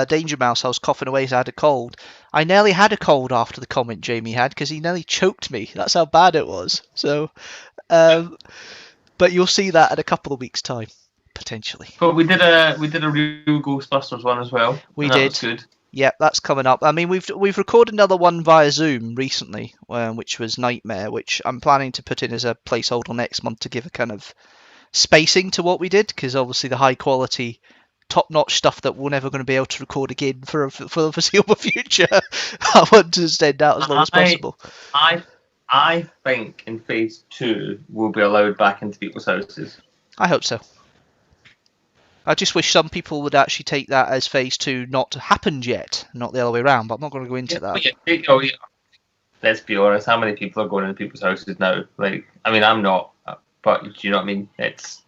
Speaker 1: Danger Mouse. I was coughing away, so I had a cold. I nearly had a cold after the comment Jamie had because he nearly choked me. That's how bad it was. So. But you'll see that in a couple of weeks' time, potentially.
Speaker 2: But we did a real Ghostbusters one as well.
Speaker 1: We did. That was good. Yeah, that's coming up. I mean, we've recorded another one via Zoom recently, which was Nightmare, which I'm planning to put in as a placeholder next month to give a kind of spacing to what we did, because obviously the high quality, top-notch stuff that we're never going to be able to record again for the foreseeable future. I want to extend out as long as possible.
Speaker 2: I think in phase 2 we'll be allowed back into people's houses.
Speaker 1: I hope so. I just wish some people would actually take that as phase 2 not happened yet, not the other way around, but I'm not going to go into that.
Speaker 2: Yeah. Let's be honest, how many people are going into people's houses now? Like, I mean, I'm not, but do you know what I mean? It's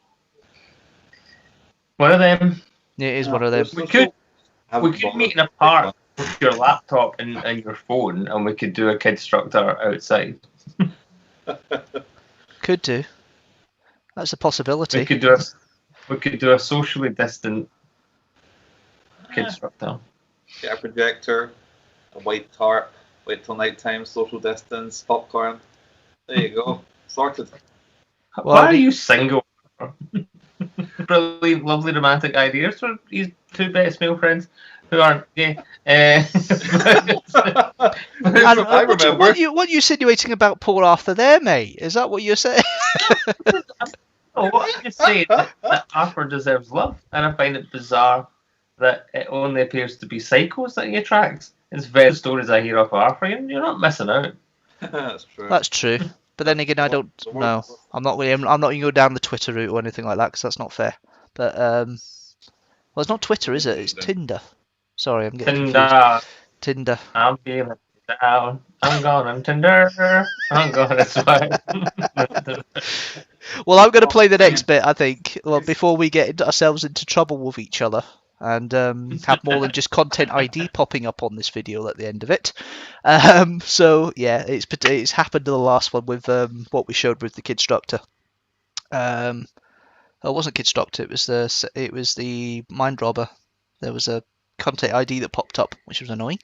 Speaker 2: one of them.
Speaker 1: Yeah, it is one of them.
Speaker 2: We could meet in a park with your laptop and your phone, and we could do a Kidstructor outside.
Speaker 1: Could do. That's a possibility.
Speaker 2: We could do a socially distant Kidstructor.
Speaker 3: Get a projector, a white tarp, wait till night time, social distance, popcorn. There you go. Sorted.
Speaker 2: Why are you single? Brilliant, lovely romantic ideas for these 2 best male friends who aren't gay.
Speaker 1: I remember. What are you insinuating about poor Arthur there, mate? Is that what you're saying?
Speaker 2: No, what I'm just saying that Arthur deserves love, and I find it bizarre that it only appears to be psychos that he attracts. It's very stories I hear of Arthur, and you're not missing out.
Speaker 3: That's true.
Speaker 1: That's true. But then again, I don't know. I'm not going to go down the Twitter route or anything like that because that's not fair. But well, it's not Twitter, is it? It's Tinder. Sorry, I'm getting confused. Tinder.
Speaker 2: I'm feeling down. I'm going on Tinder. I'm going to swipe.
Speaker 1: Well, I'm going to play the next bit, I think. Well, before we get ourselves into trouble with each other and have more than just content ID popping up on this video at the end of it. So yeah, it's happened to the last one with what we showed with the Kidstructor. Oh, it wasn't Kidstructor. It was the Mind Robber. There was a contact ID that popped up, which was annoying.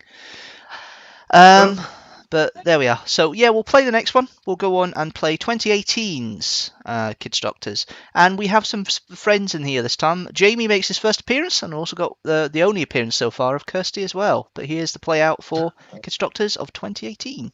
Speaker 1: But there we are. So yeah, we'll play the next one. We'll go on and play 2018's Kidstructors, and we have some friends in here this time. Jamie makes his first appearance, and also got the only appearance so far of Kirsty as well. But here's the play out for Kidstructors of 2018.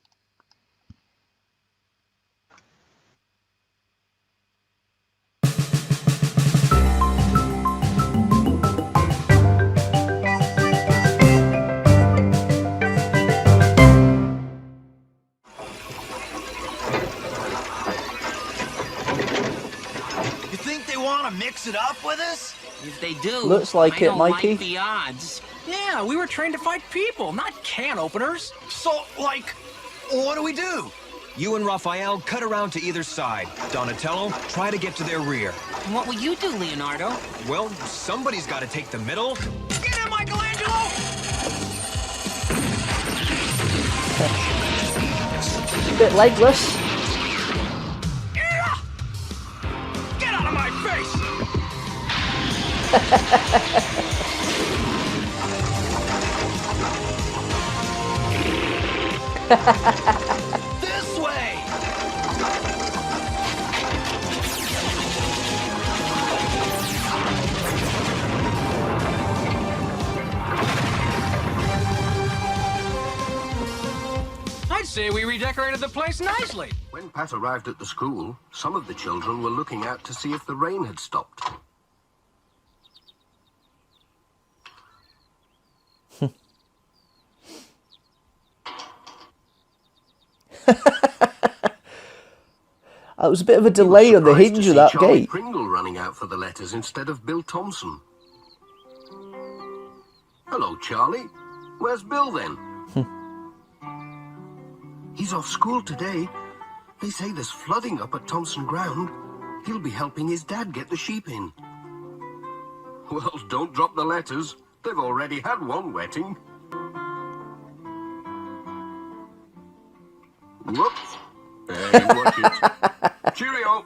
Speaker 13: Mix it up with us?
Speaker 14: If they do,
Speaker 4: looks like it, Mikey.
Speaker 14: Like the odds.
Speaker 13: Yeah, we were trained to fight people, not can openers. So, like, what do? You and Raphael cut around to either side. Donatello, try to get to their rear.
Speaker 14: And what will you do, Leonardo?
Speaker 13: Well, somebody's got to take the middle. Get him, Michelangelo!
Speaker 4: A bit legless.
Speaker 13: Get out of my face! This way! I'd say we redecorated the place nicely.
Speaker 15: When Pat arrived at the school, some of the children were looking out to see if the rain had stopped.
Speaker 4: That was a bit of a delay on the hinge of that
Speaker 15: Charlie
Speaker 4: gate.
Speaker 15: Pringle running out for the letters instead of Bill Thompson. Hello, Charlie. Where's Bill then? He's off school today. They say there's flooding up at Thompson Ground. He'll be helping his dad get the sheep in. Well, don't drop the letters. They've already had one wetting. Whoops. Hey, watch it. Cheerio.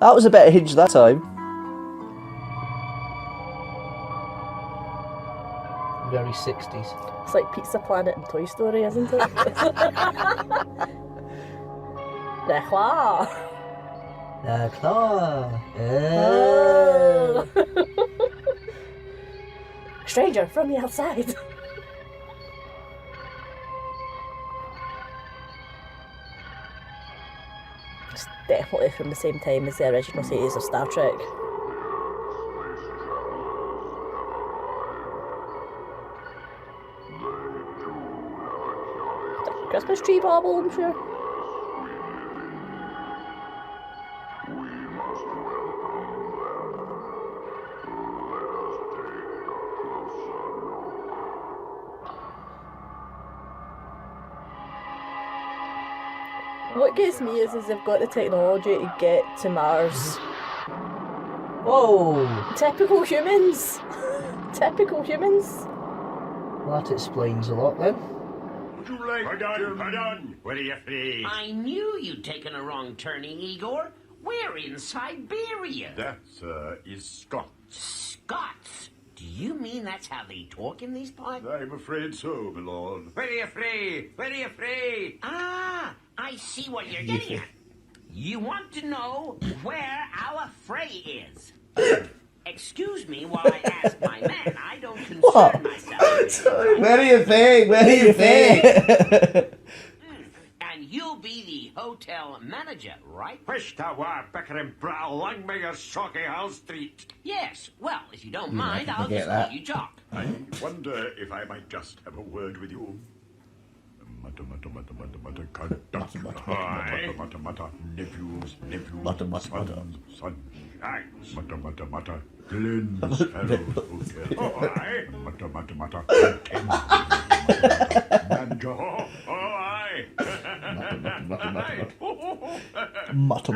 Speaker 4: That was a better hinge that time. Very 60s.
Speaker 16: It's like Pizza Planet and Toy Story, isn't it? The claw.
Speaker 4: The claw.
Speaker 16: Oh. Stranger from the outside. It's definitely from the same time as the original series of Star Trek. Christmas tree bauble, I'm sure. What gets me is they've got the technology to get to Mars.
Speaker 4: Whoa!
Speaker 16: Typical humans! Typical humans!
Speaker 4: Well, that explains a lot then.
Speaker 7: Pardon. What are you free?
Speaker 14: I knew you'd taken a wrong turning, Igor. We're in Siberia.
Speaker 7: That, is Scots.
Speaker 14: Scots? Do you mean that's how they talk in these parts?
Speaker 7: I'm afraid so, my lord. Where are you free? Where are you free?
Speaker 14: Ah, I see what you're getting at. You want to know where our fray is. Excuse me while I ask my man. I don't concern myself.
Speaker 4: Where do you think? Where do you think?
Speaker 14: And you'll be the hotel manager, right?
Speaker 7: Wish to war bickering brat along by your socky Hall Street.
Speaker 14: Yes. Well, if you don't mind, I'll
Speaker 4: forget
Speaker 14: just
Speaker 4: that.
Speaker 14: let you talk.
Speaker 7: I wonder if I might just have a word with you. Mutter, nephews, son. Aye, mutter, Glenn's Fellows Hotel. Aye, mutter, Manager, aye.
Speaker 4: Mutter.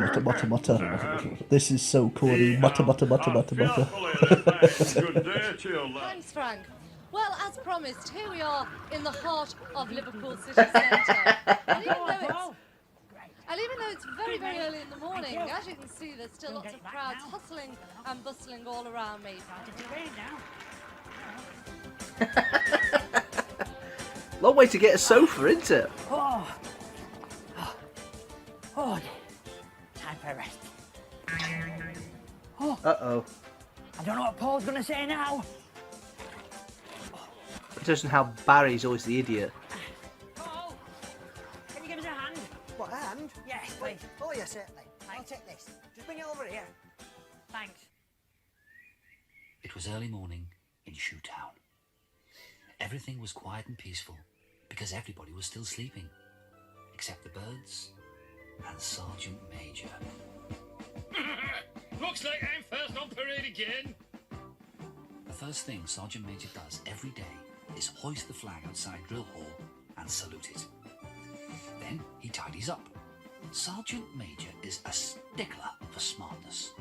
Speaker 4: This is so corny. Mutter.
Speaker 7: Good day to you, lad.
Speaker 17: Thanks, Frank. Well, as promised, here we are in the heart of Liverpool city centre. And even though it's very very, very early in the morning. As you can see, there's still lots of crowds hustling and bustling all around me.
Speaker 4: Long way to get a sofa, isn't it?
Speaker 14: Oh, time for a rest. Oh,
Speaker 4: Uh-oh.
Speaker 14: I don't know what Paul's going to say now.
Speaker 4: It doesn't how Barry's always the idiot.
Speaker 14: Paul, can you give us a hand?
Speaker 10: What, hand?
Speaker 14: Yes, please.
Speaker 10: Oh, yes, certainly. I'll take this. Just bring it over here.
Speaker 14: Thanks.
Speaker 18: It was early morning in Shoetown. Everything was quiet and peaceful because everybody was still sleeping, except the birds and Sergeant Major.
Speaker 19: Looks like I'm first on parade again.
Speaker 18: The first thing Sergeant Major does every day is hoist the flag outside drill hall and salute it. Then he tidies up. Sergeant Major is a stickler for smartness.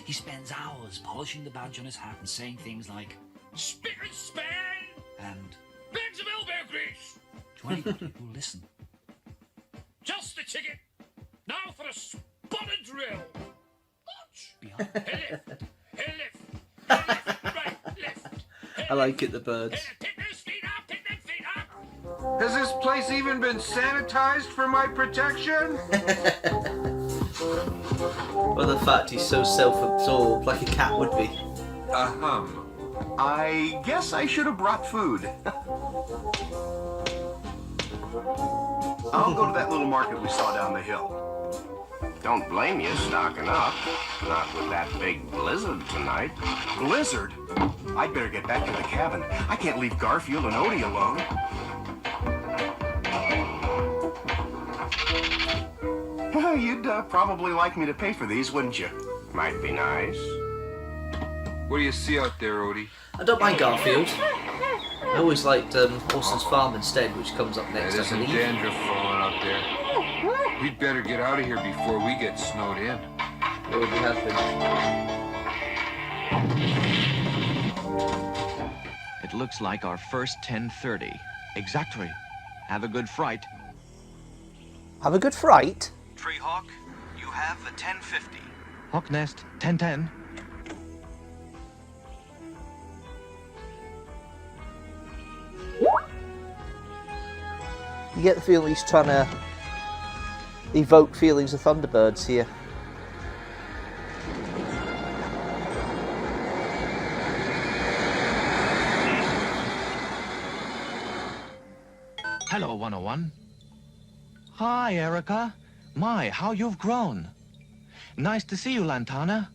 Speaker 18: He spends hours polishing the badge on his hat and saying things like,
Speaker 19: Spick and span!
Speaker 18: and
Speaker 19: Bags of elbow grease!
Speaker 18: to anybody who will listen.
Speaker 19: Just the ticket. Now for a spotted drill. Watch.
Speaker 18: Behind.
Speaker 19: Hey left. Hey left. Hey left. Right. Left.
Speaker 4: I like it, the birds.
Speaker 19: Pick those feet up. Pick them feet up.
Speaker 20: Has this place even been sanitized for my protection?
Speaker 4: Well, the fact he's so self-absorbed, like a cat would be.
Speaker 20: I guess I should have brought food. I'll go to that little market we saw down the hill.
Speaker 9: Don't blame you stocking up. Not with that big blizzard tonight.
Speaker 20: Blizzard? I'd better get back to the cabin. I can't leave Garfield and Odie alone. You'd probably like me to pay for these, wouldn't you?
Speaker 9: Might be nice.
Speaker 20: What do you see out there, Odie?
Speaker 4: I don't mind Garfield. I always liked Orson's Farm instead, which comes up next, I believe.
Speaker 20: Dandruff falling out there. We'd better get out of here before we get snowed in.
Speaker 4: It would have been.
Speaker 13: It looks like our first 10:30. Exactly. Have a good fright.
Speaker 4: Have a good fright?
Speaker 13: Treehawk, you have a 10:50. Hawk Nest, 10:10.
Speaker 4: You get the feeling he's trying to evoke feelings of Thunderbirds here.
Speaker 13: Hello, 101. Hi, Erica. My, how you've grown. Nice to see you, Lantana.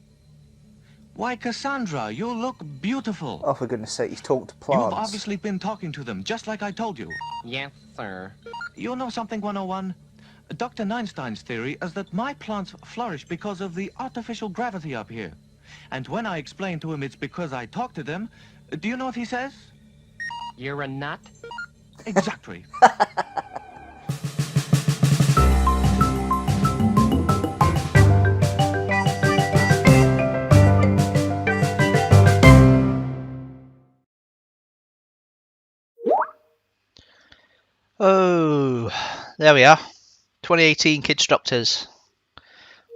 Speaker 13: Why, Cassandra, you look beautiful.
Speaker 4: Oh, for goodness sake, he's talking to plants.
Speaker 13: You've obviously been talking to them, just like I told you.
Speaker 21: Yes, sir.
Speaker 13: You know something, 101? Dr. Einstein's theory is that my plants flourish because of the artificial gravity up here. And when I explain to him it's because I talk to them, do you know what he says?
Speaker 21: You're a nut?
Speaker 13: Exactly.
Speaker 1: Oh, there we are. 2018 Kidstructors.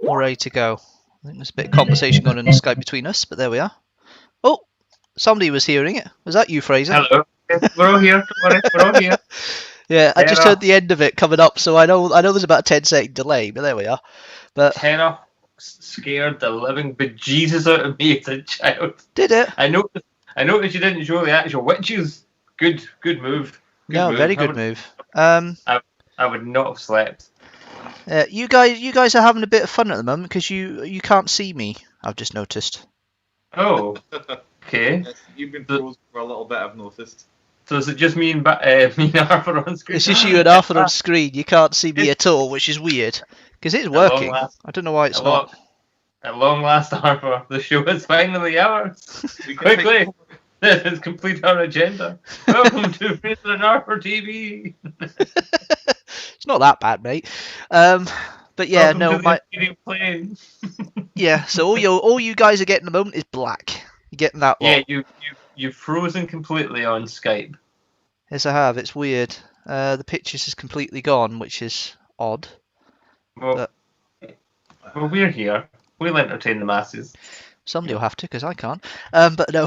Speaker 1: All ready to go. I think there's a bit of conversation going on in Skype between us, but there we are. Oh, somebody was hearing it. Was that you, Fraser?
Speaker 2: Hello. We're all here. We're all here.
Speaker 1: Yeah, I just heard the end of it coming up, so I know there's about a 10-second delay, but there we are. But
Speaker 2: Tenor scared the living bejesus out of me as a child.
Speaker 1: Did it?
Speaker 2: I noticed you didn't show the actual witches. Good move.
Speaker 1: Very good move.
Speaker 2: I would not have slept.
Speaker 1: You guys are having a bit of fun at the moment because you can't see me. I've just noticed.
Speaker 2: Oh, okay.
Speaker 3: Yes, you've been frozen for a little bit, I've noticed.
Speaker 2: So is it just me and Arthur on screen?
Speaker 1: It's just you and Arthur on screen. You can't see me at all, which is weird because it's working. I don't know why it's not.
Speaker 2: At long last, Arthur, the show is finally ours. Quickly, this has completed our agenda. Welcome to Fraser and Arthur TV.
Speaker 1: It's not that bad, mate. But yeah, yeah. So all you guys are getting at the moment is black. You're getting that lot.
Speaker 2: Yeah, you've frozen completely on Skype.
Speaker 1: Yes, I have. It's weird. The pictures is completely gone, which is odd.
Speaker 2: Well, Well, we're here. We'll entertain the masses.
Speaker 1: Somebody will have to, because I can't. But no.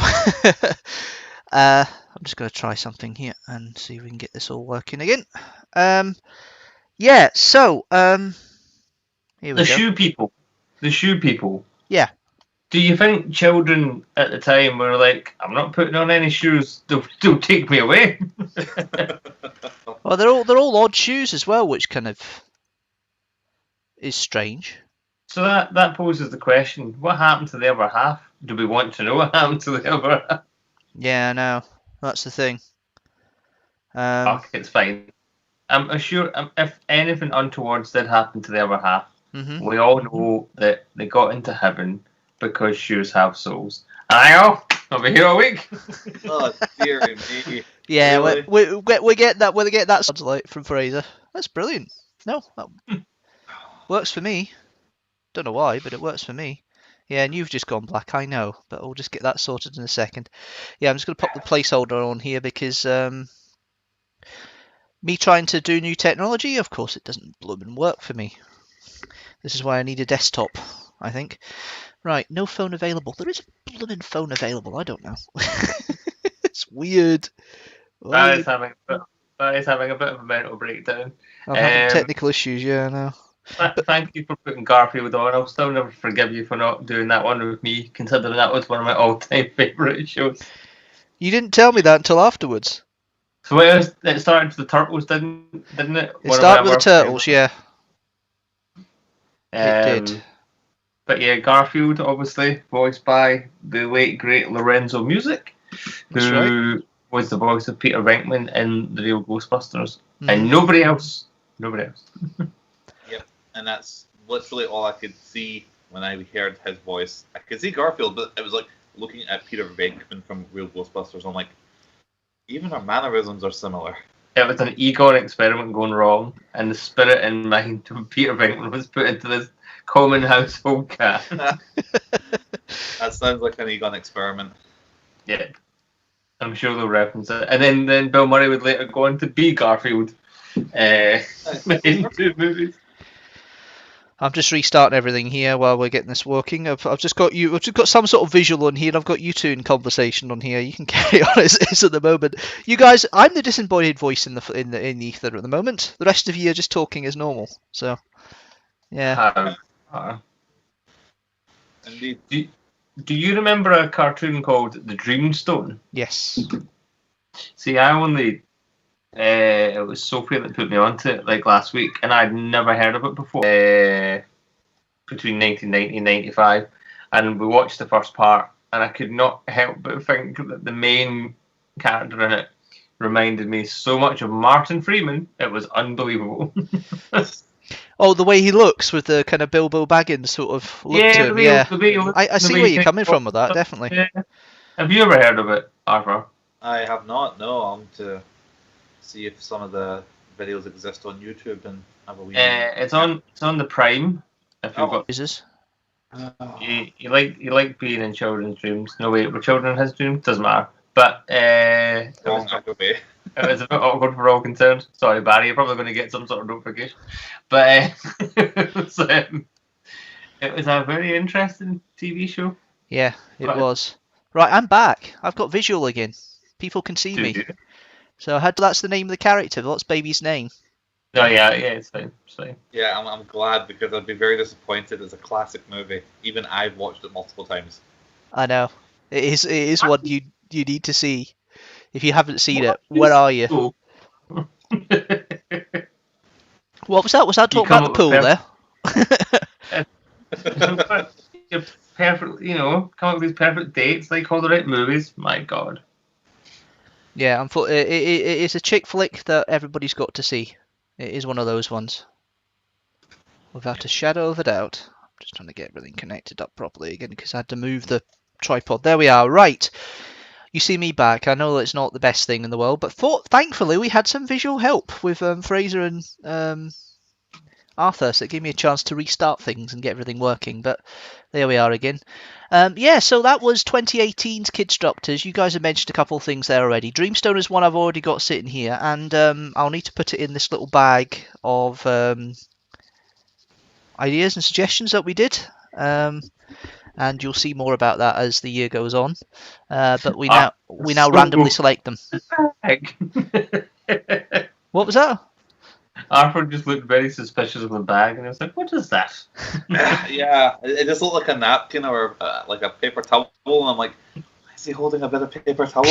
Speaker 1: I'm just going to try something here and see if we can get this all working again. Yeah, so here we
Speaker 2: The
Speaker 1: go.
Speaker 2: shoe people. The shoe people.
Speaker 1: Yeah.
Speaker 2: Do you think children at the time were like, I'm not putting on any shoes, they'll take me away?
Speaker 1: Well, they're all odd shoes as well, which kind of is strange.
Speaker 2: So that poses the question, what happened to the other half? Do we want to know what happened to the other half?
Speaker 1: Yeah, no, that's the thing.
Speaker 2: Okay, it's fine. I'm sure if anything untoward did happen to the other half, we all know that they got into heaven because shoes have souls. I'll be here all week.
Speaker 3: Oh dear me.
Speaker 1: Yeah,
Speaker 3: Really?
Speaker 1: we get that. We get that sounds like from Fraser. That's brilliant. No, that works for me. Don't know why, but it works for me. Yeah, and you've just gone black, I know, but we'll just get that sorted in a second. Yeah, I'm just going to pop the placeholder on here because me trying to do new technology, of course, it doesn't blooming work for me. This is why I need a desktop, I think. Right, no phone available. There is a blooming phone available. I don't know. It's weird.
Speaker 2: That is having a bit of a mental breakdown.
Speaker 1: I'm having technical issues, yeah, I know.
Speaker 2: Thank you for putting Garfield on. I'll still never forgive you for not doing that one with me, considering that was one of my all-time favourite shows.
Speaker 1: You didn't tell me that until afterwards.
Speaker 2: So it started with the Turtles, didn't it?
Speaker 1: It started with the Turtles, yeah. It did.
Speaker 2: But yeah, Garfield, obviously, voiced by the late, great Lorenzo Music, who was the voice of Peter Venkman in the real Ghostbusters. And nobody else. Nobody else.
Speaker 3: Yep, and that's literally all I could see when I heard his voice. I could see Garfield, but it was like looking at Peter Venkman from real Ghostbusters. I'm like, even our mannerisms are similar.
Speaker 2: It was an Egon experiment going wrong, and the spirit and mind of Peter Venkman was put into this common household cat.
Speaker 3: That sounds like an Egon experiment.
Speaker 2: Yeah, I'm sure they'll reference it. And then Bill Murray would later go on to be Garfield in 2 movies.
Speaker 1: I'm just restarting everything here while we're getting this working. I've just got you. I've just got some sort of visual on here, and I've got you two in conversation on here. You can carry on as it is at the moment. You guys, I'm the disembodied voice in the ether at the moment. The rest of you are just talking as normal. So, yeah.
Speaker 3: Indeed.
Speaker 2: Do you remember a cartoon called The Dreamstone?
Speaker 1: Yes.
Speaker 2: See, I only. It was Sophie that put me onto it like last week, and I'd never heard of it before. Between 1990 and 95, and we watched the first part, and I could not help but think that the main character in it reminded me so much of Martin Freeman. It was unbelievable.
Speaker 1: Oh, the way he looks with the kind of Bilbo Baggins sort of look to him. I see where you're coming from with that, definitely.
Speaker 2: Yeah. Have you ever heard of it, Arthur?
Speaker 3: I have not. No, I'm to see if some of the videos exist on YouTube and have a wee.
Speaker 2: It's on the Prime. If you've got
Speaker 1: Jesus.
Speaker 2: You like being in children's dreams. No wait, were children in his dreams? Doesn't matter. But it was a bit awkward for all concerned. Sorry, Barry, you're probably going to get some sort of notification. But it was a very interesting TV show.
Speaker 1: Yeah, it was. Right, I'm back. I've got visual again. People can see me. So that's the name of the character. What's baby's name?
Speaker 2: Oh yeah, it's fine. It's fine.
Speaker 3: Yeah, I'm glad because I'd be very disappointed. It's a classic movie. Even I've watched it multiple times.
Speaker 1: I know. It is what you need to see. If you haven't seen it, where are you? What was that? Was that talking about the pool there?
Speaker 2: You're perfect, come up with these perfect dates, like all the right movies. My God.
Speaker 1: Yeah, it's a chick flick that everybody's got to see. It is one of those ones. Without a shadow of a doubt. I'm just trying to get everything connected up properly again because I had to move the tripod. There we are. Right. You see me back. I know it's not the best thing in the world, but thankfully we had some visual help with Fraser and Arthur, so it gave me a chance to restart things and get everything working. But there we are again. So that was 2018's Kidstructors. You guys have mentioned a couple of things there already. Dreamstone is one I've already got sitting here, and I'll need to put it in this little bag of ideas and suggestions that we did. And you'll see more about that as the year goes on. But we now randomly select them. What was that?
Speaker 2: Arthur just looked very suspicious of the bag, and I was like, "What is that?"
Speaker 3: Yeah, it just looked like a napkin or like a paper towel, and I'm like, "Why is he holding a bit of paper towel?"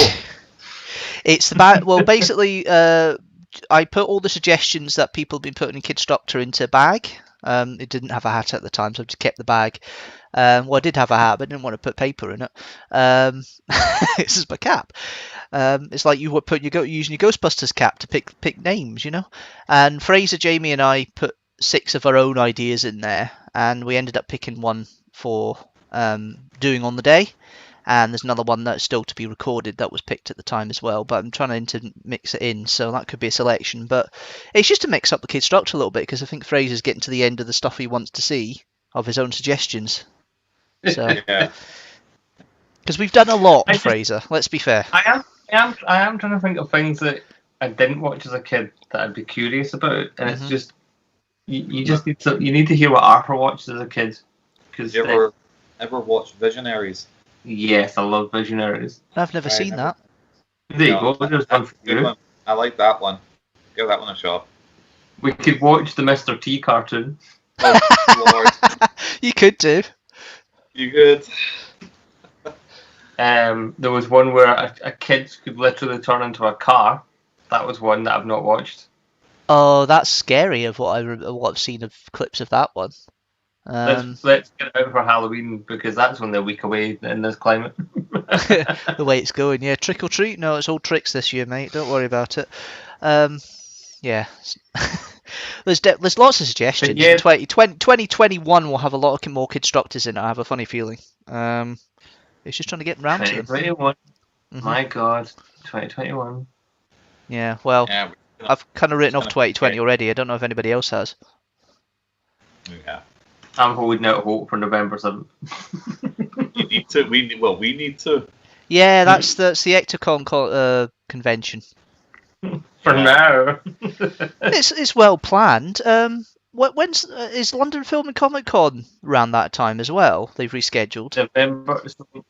Speaker 1: It's the bag. Well, basically, I put all the suggestions that people have been putting in Kidstructor into a bag. It didn't have a hat at the time, so I just kept the bag. Well, I did have a hat, but I didn't want to put paper in it. This is my cap. It's like you were using your Ghostbusters cap to pick names, you know. And Fraser, Jamie, and I put 6 of our own ideas in there, and we ended up picking one for doing on the day. And there's another one that's still to be recorded that was picked at the time as well, but I'm trying to mix it in, so that could be a selection. But it's just to mix up the Kidstructor a little bit, because I think Fraser's getting to the end of the stuff he wants to see of his own suggestions. So, because we've done a lot, Fraser. Let's be fair.
Speaker 2: I am trying to think of things that I didn't watch as a kid that I'd be curious about, and it's just you need to hear what Arthur watched as a kid. Because
Speaker 3: you ever watched Visionaries?
Speaker 2: Yes, I love Visionaries.
Speaker 1: I've never seen that.
Speaker 2: There you go. There's one for you.
Speaker 3: I like that one. Give that one a shot.
Speaker 2: We could watch the Mr. T cartoon.
Speaker 3: Oh, Lord.
Speaker 1: You could do.
Speaker 3: You could.
Speaker 2: There was one where a kid could literally turn into a car. That was one that I've not watched.
Speaker 1: Oh, that's scary. Of what I've seen of clips of that one.
Speaker 2: Let's get it out for Halloween, because that's when they're a week away in this climate.
Speaker 1: The way it's going, yeah. Trick or treat? No, it's all tricks this year, mate. Don't worry about it. Yeah. There's lots of suggestions. Yeah. 2021 will have a lot of more Kidstructors in it. I have a funny feeling. It's just trying to get around to them.
Speaker 2: 2021. My God, 2021.
Speaker 1: Yeah. Well, I've kind of written off 2020 already. I don't know if anybody else has.
Speaker 3: Yeah.
Speaker 2: I'm holding out hope for November 7th.
Speaker 3: You need to. We need to.
Speaker 1: Yeah, that's the Ectocon convention.
Speaker 2: For now.
Speaker 1: It's well planned. When's is London Film and Comic Con around that time as well? They've rescheduled.
Speaker 2: November.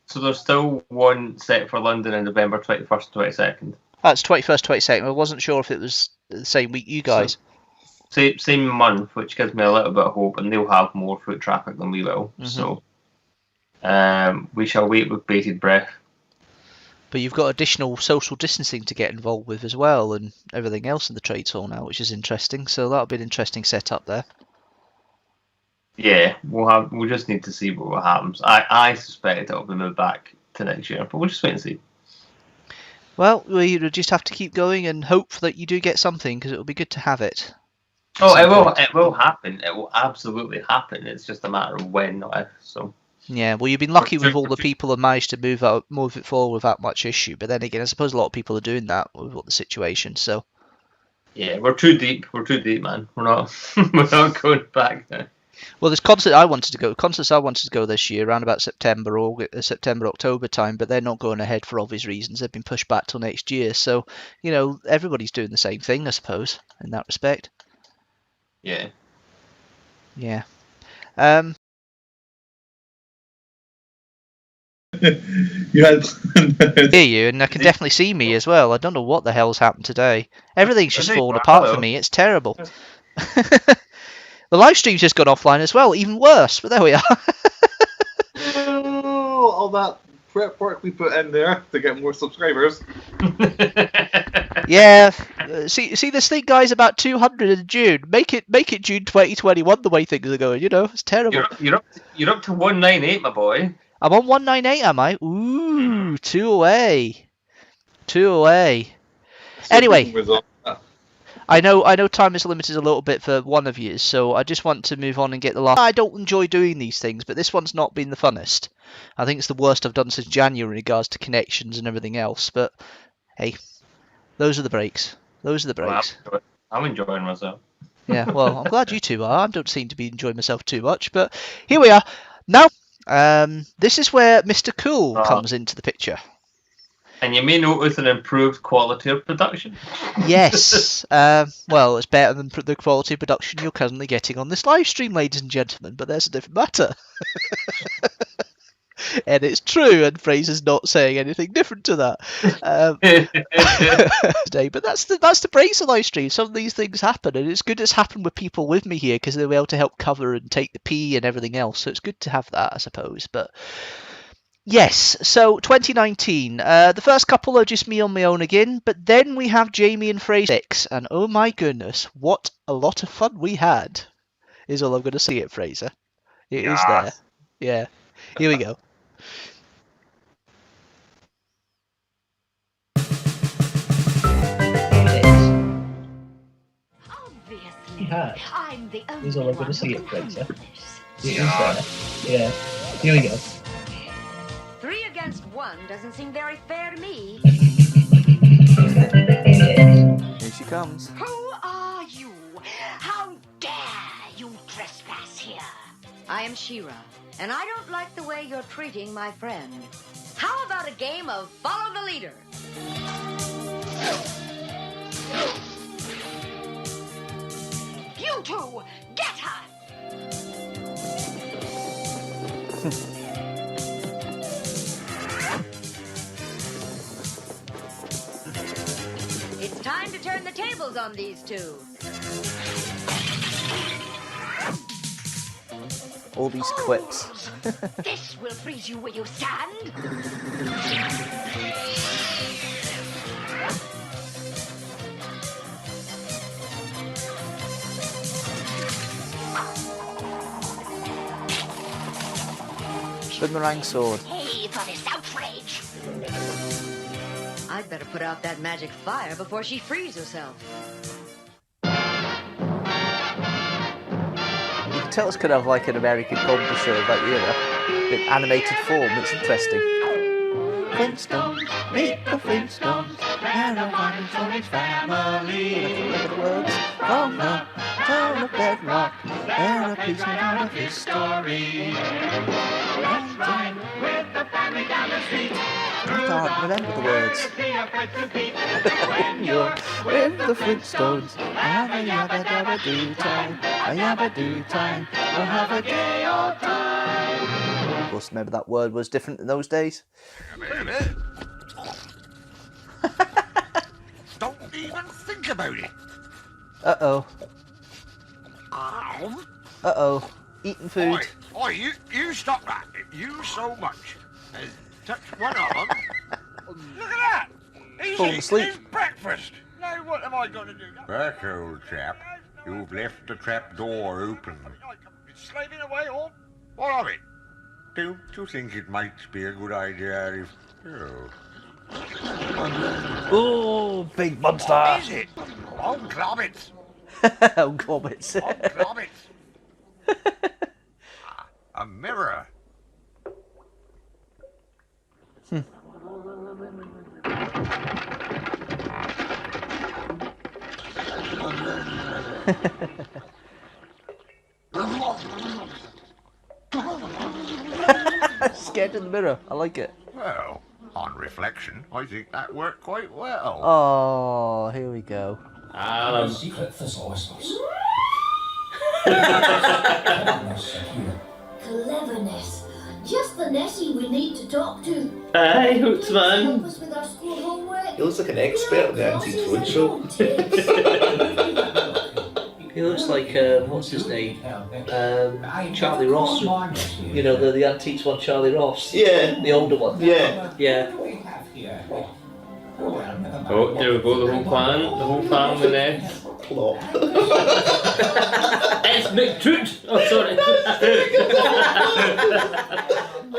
Speaker 2: So there's still one set for London in November 21st, 22nd.
Speaker 1: That's 21st, 22nd. I wasn't sure if it was the same week you guys.
Speaker 2: Same month, which gives me a little bit of hope, and they'll have more foot traffic than we will. So we shall wait with bated breath.
Speaker 1: But you've got additional social distancing to get involved with as well, and everything else in the trade hall now, which is interesting. So that'll be an interesting setup there.
Speaker 2: Yeah, we'll just need to see what happens. I suspect it'll be moved back to next year, but we'll just wait and see.
Speaker 1: Well, we just have to keep going and hope that you do get something, because it'll be good to have it.
Speaker 2: Oh, it will happen. It will absolutely happen. It's just a matter of when, not if. So.
Speaker 1: Yeah, well, you've been lucky with all the people who managed to move it forward without much issue. But then again, I suppose a lot of people are doing that with the situation. So.
Speaker 2: Yeah, we're too deep. We're too deep, man. We're not. We're not going back now.
Speaker 1: Well, there's concerts I wanted to go this year around about September, October time, but they're not going ahead for obvious reasons. They've been pushed back till next year. So, everybody's doing the same thing, I suppose, in that respect.
Speaker 2: Yeah.
Speaker 1: Yeah.
Speaker 3: You had
Speaker 1: hear you, and I can definitely see me as well. I don't know what the hell's happened today. Everything's just fallen apart for me. It's terrible. The live stream's just gone offline as well. Even worse. But there we are.
Speaker 3: Oh, all that prep work we put in there to get more subscribers.
Speaker 1: Yeah. See this thing, guys, about 200 in June. Make it June 2021 the way things are going. It's terrible.
Speaker 2: You're up to 198, my boy.
Speaker 1: I'm on 198, am I? Ooh, 2 away. 2 away. Anyway, I know time is limited a little bit for one of you, so I just want to move on and get the last. I don't enjoy doing these things, but this one's not been the funnest. I think it's the worst I've done since January in regards to connections and everything else, but hey, those are the breaks.
Speaker 2: Well, I'm enjoying myself.
Speaker 1: Yeah, well, I'm glad you two are. I don't seem to be enjoying myself too much, but here we are. Now, this is where Mr. Cool comes into the picture.
Speaker 2: And you may notice an improved quality of production.
Speaker 1: Yes. Well, it's better than the quality of production you're currently getting on this live stream, ladies and gentlemen, but there's a different matter. And it's true, and Fraser's not saying anything different to that. But that's the Fraser live stream. Some of these things happen, and it's good it's happened with people with me here because they'll be able to help cover and take the pee and everything else. So it's good to have that, I suppose. But yes, so 2019. The first couple are just me on my own again, but then we have Jamie and Fraser, and oh my goodness, what a lot of fun we had! Is all I'm going to say it, Fraser. It is there. Yeah. Here we go.
Speaker 6: Obviously, I'm the only
Speaker 1: Is all I'm
Speaker 6: one
Speaker 1: going to say
Speaker 6: who
Speaker 1: it,
Speaker 6: can
Speaker 1: Fraser.
Speaker 6: handle this.
Speaker 1: It is there. Yeah. Here we go.
Speaker 6: 3 against 1 doesn't seem very fair to me.
Speaker 1: Here she comes.
Speaker 6: Who are you? How dare you trespass here? I am Shira, and I don't like the way you're treating my friend. How about a game of follow the leader? You two, get her! It's time to turn the tables on these two.
Speaker 1: All these quips.
Speaker 6: This will freeze you where you stand.
Speaker 1: Boomerang sword.
Speaker 6: Hey, for this outrage. I'd better put out that magic fire before she frees herself.
Speaker 1: You can tell it's kind of like an American comedy show of that era. In animated form, it's interesting. Flintstones, meet the Flintstones. They're a one for his family. I can remember the words. From the town of Bedrock, they're a piece of his story. With the family down the street. I can't remember the words. With the Flintstones, have a yabba dabba do time. A yabba do time. We'll have a gay old time. Of course, remember that word was different in those days.
Speaker 19: Don't even think about it.
Speaker 1: Uh-oh. Uh-oh. Eating food.
Speaker 19: Oi, you stop that. You so much. Touch one arm. Look at that. He's
Speaker 1: Falling
Speaker 19: eating
Speaker 1: asleep.
Speaker 19: his breakfast. Now what am I going to do?
Speaker 22: Back, old chap. You've left the trap door open.
Speaker 19: Slaving away all? What of it?
Speaker 22: Don't you think it might be a good idea if...
Speaker 1: Oh, big monster.
Speaker 19: Is it? On Clobbits.
Speaker 1: On Clobbits.
Speaker 19: On Clobbits. A mirror.
Speaker 1: Scared in the mirror. I like it.
Speaker 22: Well, on reflection, I think that worked quite well.
Speaker 1: Oh, here we go.
Speaker 18: Secret thesaurus.
Speaker 11: Cleverness. Just the Nessie we need to talk to.
Speaker 23: Aye, hoots man.
Speaker 11: Help us with our school homework.
Speaker 23: He looks like an expert on the Antiques Roadshow. He looks like, what's his name? Charlie Ross. You know, the Antiques one, Charlie Ross. Yeah. The older one. Yeah. Yeah.
Speaker 21: Oh, there we go, the whole family there.
Speaker 23: Plop.
Speaker 21: It's McTroot! Oh, sorry.
Speaker 23: I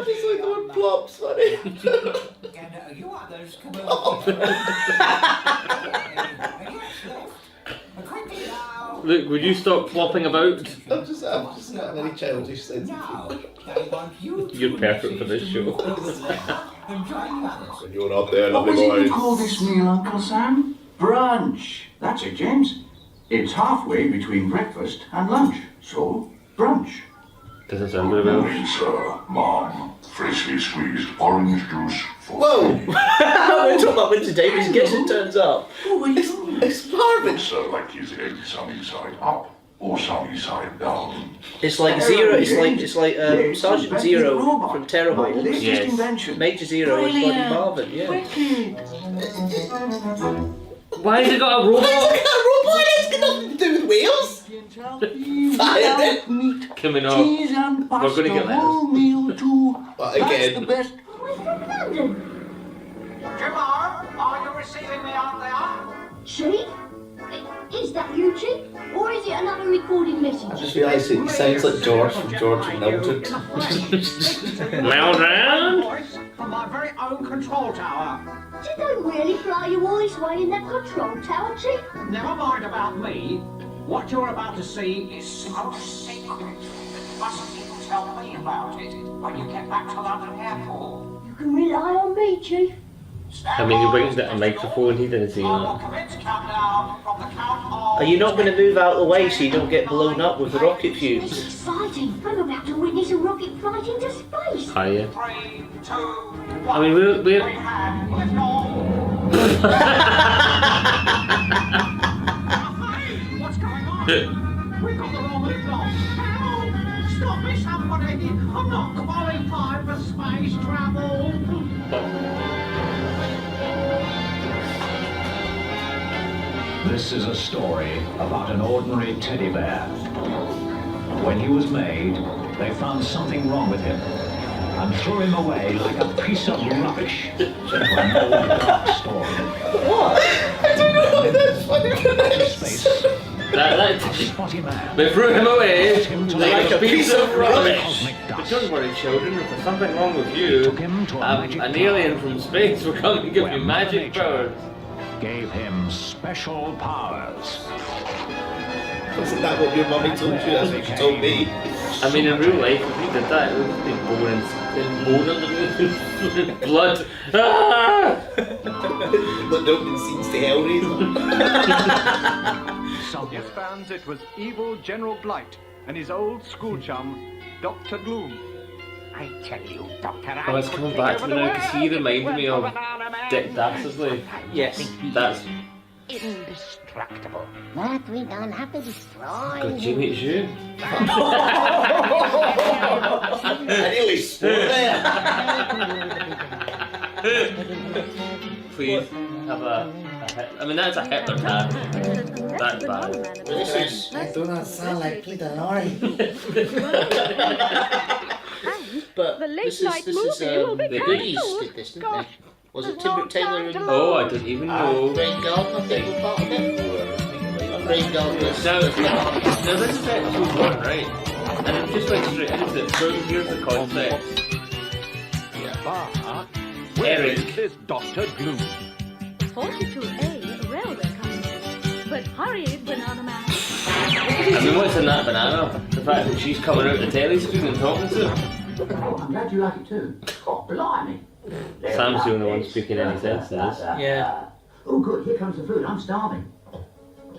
Speaker 23: just like the word plop's funny.
Speaker 18: You others come
Speaker 21: Look, would you stop flopping about?
Speaker 23: I'm just not very childish sense.
Speaker 21: You're perfect for this show.
Speaker 23: You're up there,
Speaker 24: What was it you call this meal, Uncle Sam? Brunch. That's it, James. It's halfway between breakfast and lunch, so brunch.
Speaker 21: Doesn't sound very well.
Speaker 9: Morning, sir. Mom, freshly squeezed orange juice
Speaker 23: Whoa! We're talking about Winter Davies. Guess who turns up? It's Marvin.
Speaker 9: So, like, is it sunny side up or sunny side down?
Speaker 23: It's like Zero. It's like Sergeant Zero from Terrible. Yes. Major Zero is bloody Marvin. Yeah.
Speaker 21: Why has it got a robot?
Speaker 23: It's got nothing to do with wheels. Fire it.
Speaker 21: Coming up. We're going to get letters.
Speaker 23: Again.
Speaker 19: Jamar, are you receiving me out there?
Speaker 11: Chief? Is that you, Chief? Or is it another recording message?
Speaker 23: I just realised it sounds like George from George and Melted.
Speaker 21: Loud round?
Speaker 19: Voice from my very own control tower.
Speaker 11: Did they really fly you all this way in that control tower, Chief?
Speaker 19: Never mind about me. What you're about to see is so secret. Mustn't even tell me about it when you get back to London Airport.
Speaker 11: You can rely on me, Chief.
Speaker 21: I mean, he brings a microphone, he didn't see that.
Speaker 23: Are you not going to move out of the way so you don't get blown up with the rocket
Speaker 11: It's
Speaker 23: fumes?
Speaker 11: exciting. I'm about to witness a rocket flight into space.
Speaker 21: Are you? I mean, we're...
Speaker 19: What's going on? We've got the wrong lift off. Help! Stop me, somebody! I'm not qualified for space travel.
Speaker 5: This is a story about an ordinary teddy bear. When he was made, they found something wrong with him and threw him away like a piece of rubbish into an old dark story.
Speaker 23: What? I don't know. That's funny.
Speaker 5: Space.
Speaker 21: They threw him away like a piece of rubbish. But don't worry, children, if there's something wrong with you, an alien from space will come and give you magic powers.
Speaker 5: Gave him special powers.
Speaker 23: Wasn't that what your mummy told you? That's what she told me.
Speaker 21: I mean, in real life, if he did that, it would be bone underneath blood. Ah!
Speaker 23: But nobody seems to Hellraiser.
Speaker 8: Some found it was evil General Blight and his old school chum, Dr. Gloom.
Speaker 19: I tell you, Doctor,
Speaker 21: Oh, it's coming back to me now because he reminded me of Dick Dastardly.
Speaker 23: Yes.
Speaker 21: That's
Speaker 19: indestructible.
Speaker 11: But we don't have to destroy
Speaker 21: good, Jimmy, it's you.
Speaker 23: I nearly swore there.
Speaker 21: Please have a I mean, that's a Hitler tag. That's bad.
Speaker 12: That doesn't sound like Peter Lorre.
Speaker 23: But
Speaker 12: The late
Speaker 23: this
Speaker 12: night
Speaker 23: is
Speaker 12: movie will be
Speaker 23: the goodies
Speaker 12: cancelled.
Speaker 23: did this, didn't they? Was it Tim Taylor and
Speaker 21: Oh, I didn't even know.
Speaker 23: Rain Gardner? They were part of it. Rain Gardner.
Speaker 21: Now this is episode 1, right? And it just went straight into it. So here's the concept. Eric
Speaker 8: is Dr. Gloom.
Speaker 12: 42A railway company. But hurry, Banana Man.
Speaker 21: I mean, what's in that banana? The fact that she's coming out the telly screen and talking to him.
Speaker 24: Oh, I'm glad you like it too. Oh, blimey.
Speaker 21: Sam's the only one speaking any sense to this.
Speaker 23: Yeah.
Speaker 24: Oh, good. Here comes the food. I'm starving.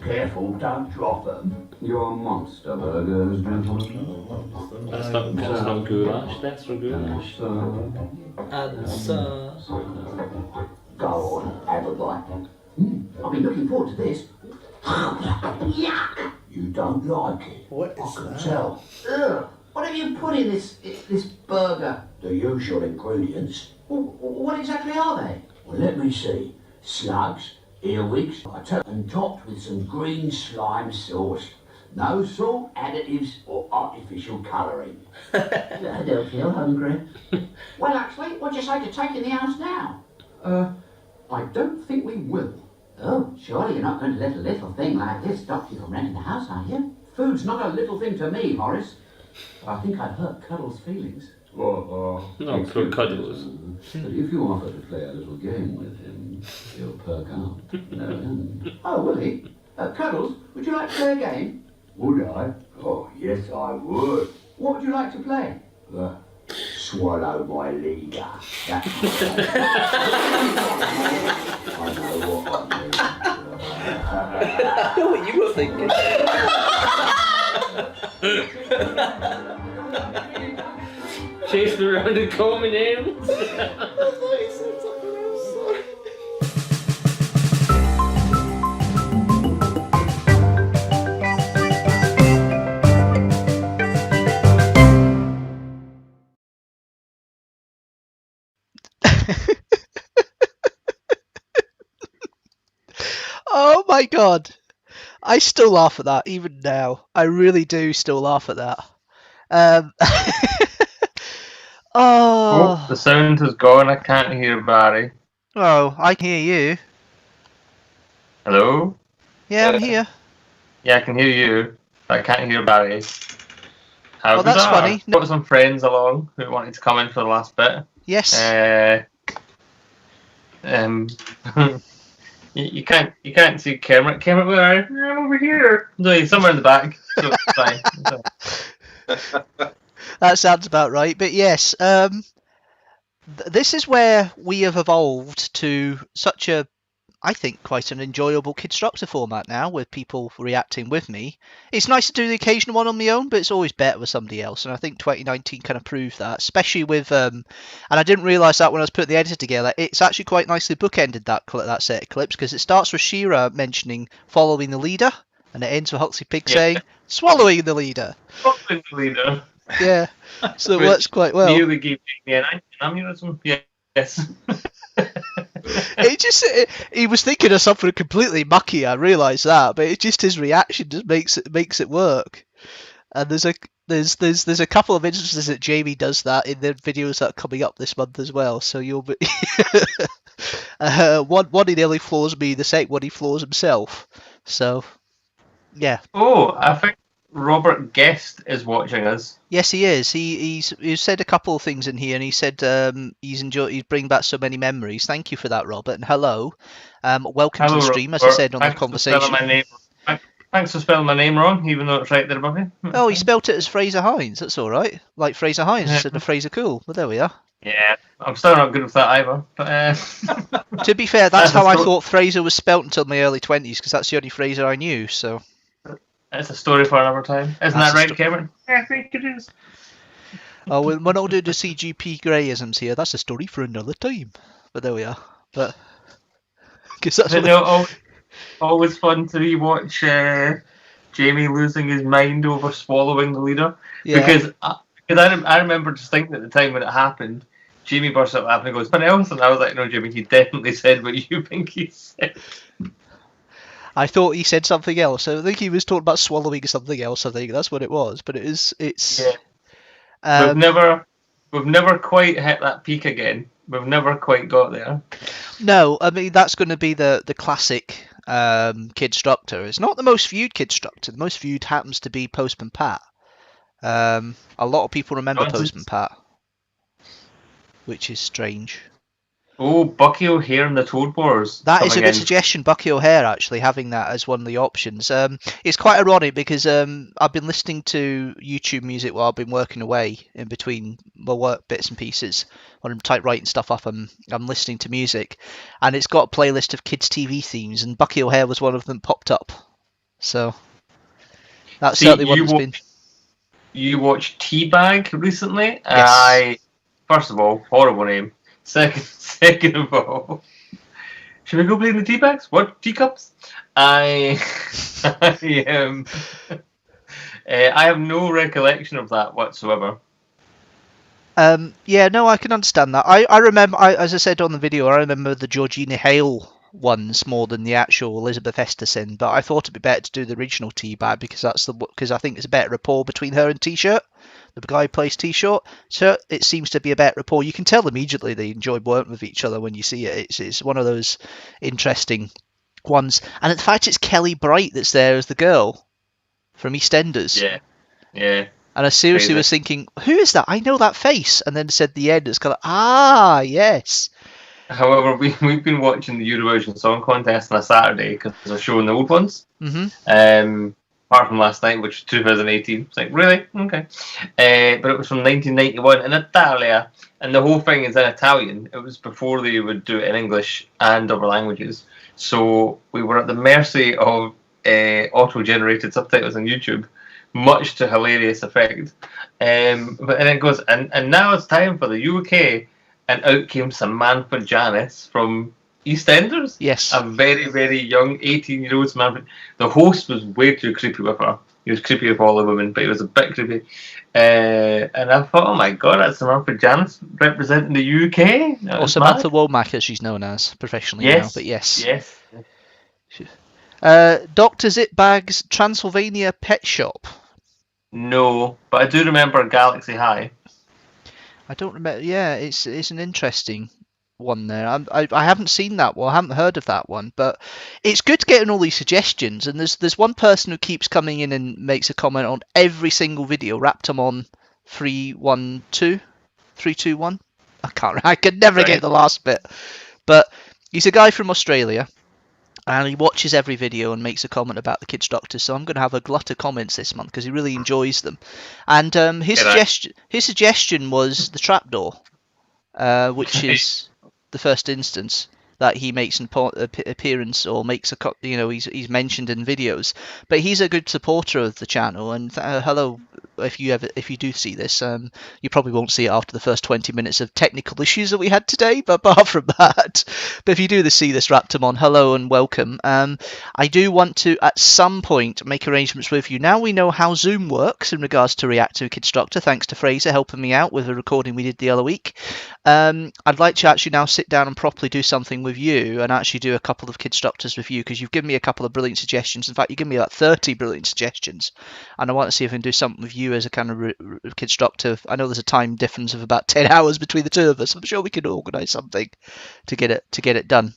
Speaker 24: Careful, don't drop them. Your monster burgers, gentlemen.
Speaker 21: That's not goulash, that's for goulash.
Speaker 24: Go on, have a bite. I've been looking forward to this. Yuck! You don't like it.
Speaker 12: What is
Speaker 24: I can
Speaker 12: that?
Speaker 24: tell. Ugh. What have you put in this burger? The usual ingredients. Well, what exactly are they? Well, let me see. Slugs, earwigs, and topped with some green slime sauce. No salt, additives, or artificial colouring. I don't feel hungry. Well, actually, what do you say to taking the house now? I don't think we will. Oh, surely you're not going to let a little thing like this stop you from renting the house, are you? Food's not a little thing to me, Horace. I think I've hurt Cuddles' feelings.
Speaker 21: No, poor Cuddles.
Speaker 24: But if you offer to play a little game with him, he'll perk up. No end. Oh, will he? Cuddles, would you like to play a game? Would I? Oh, yes, I would. What would you like to play? Swallow my leader. That's I know what I mean.
Speaker 23: I know what you were thinking.
Speaker 21: Chase me around and call me names.
Speaker 23: That's what he sounds
Speaker 1: my god. I still laugh at that, even now. I really do still laugh at that.
Speaker 2: Oh, the
Speaker 1: Oh,
Speaker 2: sound has gone. I can't hear Barry.
Speaker 1: oh, I can hear you.
Speaker 2: Hello?
Speaker 1: Yeah, I'm here.
Speaker 2: Yeah, I can hear you. But I can't hear Barry. How
Speaker 1: Oh, that's
Speaker 2: bizarre.
Speaker 1: funny.
Speaker 2: Got some friends along who wanted to come in for the last bit.
Speaker 1: Yes.
Speaker 2: You can't see Kermit. Kermit, where are you? I'm over here. No, he's somewhere in the back. So it's fine.
Speaker 1: That sounds about right. But yes, this is where we have evolved to such a, I think, quite an enjoyable Kidstructor format now, with people reacting with me. It's nice to do the occasional one on my own, but it's always better with somebody else. And I think 2019 kind of proved that, especially with, and I didn't realise that when I was putting the editor together, it's actually quite nicely bookended that set of clips, because it starts with She-Ra mentioning following the leader, and it ends with Huxley Pig saying, swallowing the leader.
Speaker 2: Swallowing the leader.
Speaker 1: Yeah, so it works quite well.
Speaker 2: Nearly gave me an aneurysm. Yes.
Speaker 1: He was thinking of something completely mucky. I realise that, but it's just his reaction just makes it work. And there's a couple of instances that Jamie does that in the videos that are coming up this month as well. So you'll be one he nearly floors me, the second one he floors himself. So yeah.
Speaker 2: Oh, I think Robert Guest is watching us.
Speaker 1: Yes, he is. He's said a couple of things in here, and he said he's bringing back so many memories. Thank you for that, Robert, and hello. Welcome to the stream, as I said on the conversation.
Speaker 2: Thanks for spelling my name wrong, even though it's right there above you.
Speaker 1: Oh, he spelt it as Fraser Hines. That's all right. Like Fraser Hines instead of Fraser Cool. Well, there we are.
Speaker 2: Yeah, I'm still not good with that either. But
Speaker 1: to be fair, that's how I thought Fraser was spelt until my early 20s, because that's the only Fraser I knew. So.
Speaker 2: That's a story for another time. Isn't that right, Cameron? Yeah, I think it is.
Speaker 1: Oh, well, we're not doing the CGP Greyisms here. That's a story for another time. But there we are. But because that's
Speaker 2: always fun to rewatch Jamie losing his mind over swallowing the leader. Yeah. Because I remember just thinking at the time when it happened, Jamie burst out laughing and goes, "What else?" And I was like, "No, Jamie, he definitely said what you think he said."
Speaker 1: I thought he said something else. I think he was talking about swallowing something else. I think that's what it was. But it's.
Speaker 2: Yeah. We've never quite hit that peak again. We've never quite got there.
Speaker 1: No, I mean that's going to be the classic Kidstructor. It's not the most viewed Kidstructor. The most viewed happens to be Postman Pat. A lot of people remember Postman Pat, which is strange.
Speaker 2: Oh, Bucky O'Hare and the Toad Wars.
Speaker 1: That is a good suggestion, Bucky O'Hare, actually, having that as one of the options. It's quite ironic because I've been listening to YouTube music while I've been working away in between my work bits and pieces. When I'm typewriting stuff up, I'm listening to music. And it's got a playlist of kids' TV themes, and Bucky O'Hare was one of them popped up. So that's certainly one that's been...
Speaker 2: You watched Teabag recently?
Speaker 1: Yes.
Speaker 2: First of all, horrible name. Second of all, should we go play in the tea bags? What, teacups? I have no recollection of that whatsoever.
Speaker 1: Yeah, no, I can understand that. I remember, as I said on the video, I remember the Georgina Hale ones more than the actual Elizabeth Esterson, but I thought it'd be better to do the original Teabag because I think there's a better rapport between her and T-Shirt. The guy who plays T-Shirt, so it seems to be a better rapport. You can tell immediately they enjoy working with each other when you see it. It's one of those interesting ones. And in fact, it's Kelly Bright that's there as the girl from EastEnders.
Speaker 2: Yeah.
Speaker 1: And I seriously was thinking, who is that? I know that face. And then said the end, it's kind of, yes.
Speaker 2: However, we've been watching the Eurovision Song Contest on a Saturday because they're showing the old ones.
Speaker 1: Mm-hmm.
Speaker 2: Apart from last night, which was 2018. It's like, really? Okay. But it was from 1991 in Italia. And the whole thing is in Italian. It was before they would do it in English and other languages. So we were at the mercy of auto-generated subtitles on YouTube, much to hilarious effect. And it goes, and now it's time for the UK. And out came Samantha Janice from EastEnders.
Speaker 1: Yes.
Speaker 2: A very, very young 18-year-old Samantha. The host was way too creepy with her. He was creepy with all the women, but he was a bit creepy. And I thought, oh my god, that's Samantha Janice representing the UK?
Speaker 1: Or Samantha Womack, as she's known as professionally now. But yes. Dr. Zitbag's Transylvania Pet Shop.
Speaker 2: No, but I do remember Galaxy High.
Speaker 1: I don't remember. Yeah, it's an interesting one there. I haven't seen that one. I haven't heard of that one, but it's good getting all these suggestions. And there's one person who keeps coming in and makes a comment on every single video. Raptamon 312, 321. I could never get the last bit. But he's a guy from Australia. And he watches every video and makes a comment about the Kidstructor, so I'm going to have a glut of comments this month because he really enjoys them. And his suggestion was the trapdoor, which is the first instance that he makes an appearance or makes a he's mentioned in videos. But he's a good supporter of the channel. And hello, if you do see this, you probably won't see it after the first 20 minutes of technical issues that we had today. But apart from that, but if you do see this, Raptamon, hello and welcome. I do want to at some point make arrangements with you. Now we know how Zoom works in regards to React to Kidstructor, thanks to Fraser helping me out with a recording we did the other week. I'd like to actually now sit down and properly do something with you and actually do a couple of Kidstructors with you, because you've given me a couple of brilliant suggestions. In fact, you've given me about 30 brilliant suggestions, and I want to see if I can do something with you as a kind of Kidstructor. I know there's a time difference of about 10 hours between the two of us. I'm sure we can organise something to get it done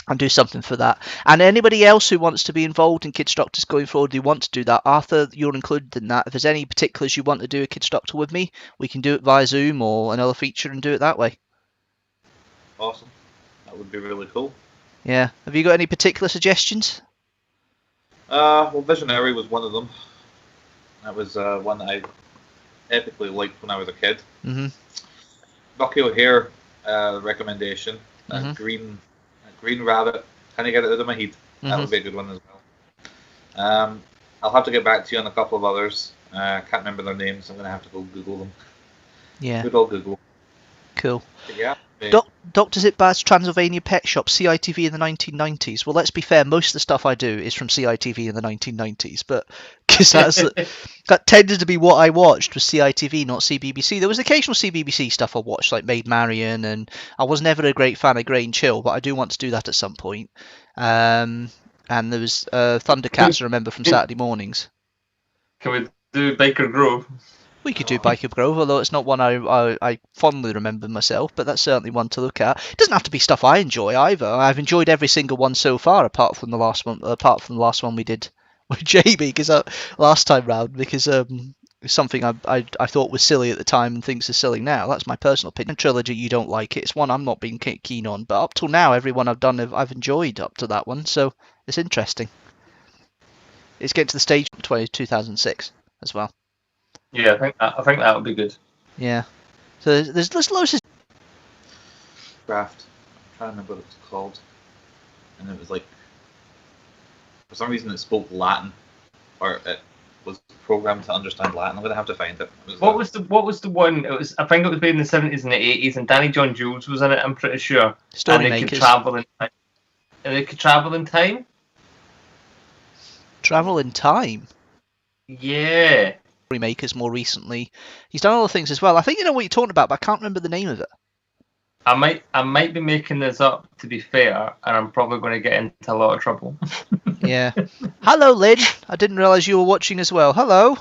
Speaker 1: and do something for that. And anybody else who wants to be involved in Kidstructors going forward, who want to do that, Arthur, you're included in that. If there's any particulars you want to do a Kidstructor with me, we can do it via Zoom or another feature and do it that way.
Speaker 3: Awesome. That would be really cool.
Speaker 1: Yeah. Have you got any particular suggestions?
Speaker 3: Well, Visionary was one of them. That was one that I epically liked when I was a kid.
Speaker 1: Mm-hmm.
Speaker 3: Bucky O'Hare recommendation. Green Rabbit. Can I get it out of my head? That would be a good one as well. I'll have to get back to you on a couple of others. I can't remember their names. I'm going to have to go Google them.
Speaker 1: Yeah.
Speaker 3: Good old Google.
Speaker 1: Cool.
Speaker 3: But yeah.
Speaker 1: Dr. Zitbad's Transylvania Pet Shop, CITV in the 1990s. Well, let's be fair, most of the stuff I do is from CITV in the 1990s, but because that tended to be what I watched was CITV, not CBBC. There was occasional CBBC stuff I watched, like Maid Marian, and I was never a great fan of Grain Chill, but I do want to do that at some point. And there was Thundercats, I remember, from Saturday mornings.
Speaker 2: Can we do Baker Grove?
Speaker 1: We could do Biker Grove, although it's not one I fondly remember myself, but that's certainly one to look at. It doesn't have to be stuff I enjoy either. I've enjoyed every single one so far, apart from the last one we did with JB, because last time round, because something I thought was silly at the time and thinks is silly now. That's my personal opinion. Trilogy, you don't like it. It's one I'm not being keen on, but up till now, everyone I've done, I've enjoyed up to that one, so it's interesting. It's getting to the stage 2006 as well.
Speaker 2: Yeah, I think that would be good.
Speaker 1: Yeah. So there's loads of
Speaker 3: Craft. I'm trying to remember what it's called. And it was like, for some reason it spoke Latin, or it was programmed to understand Latin. I'm gonna have to find it.
Speaker 2: What was the one? It was, I think it was made in the 70s and the 80s, and Danny John Jules was in it. I'm pretty sure.
Speaker 1: Story
Speaker 2: and they could travel in time. And they could travel in time.
Speaker 1: Travel in time.
Speaker 2: Yeah.
Speaker 1: Makers more recently. He's done other things as well. I think you know what you're talking about, but I can't remember the name of it.
Speaker 2: I might be making this up, to be fair, and I'm probably going to get into a lot of trouble.
Speaker 1: Yeah. Hello, Lynn. I didn't realise you were watching as well. Hello.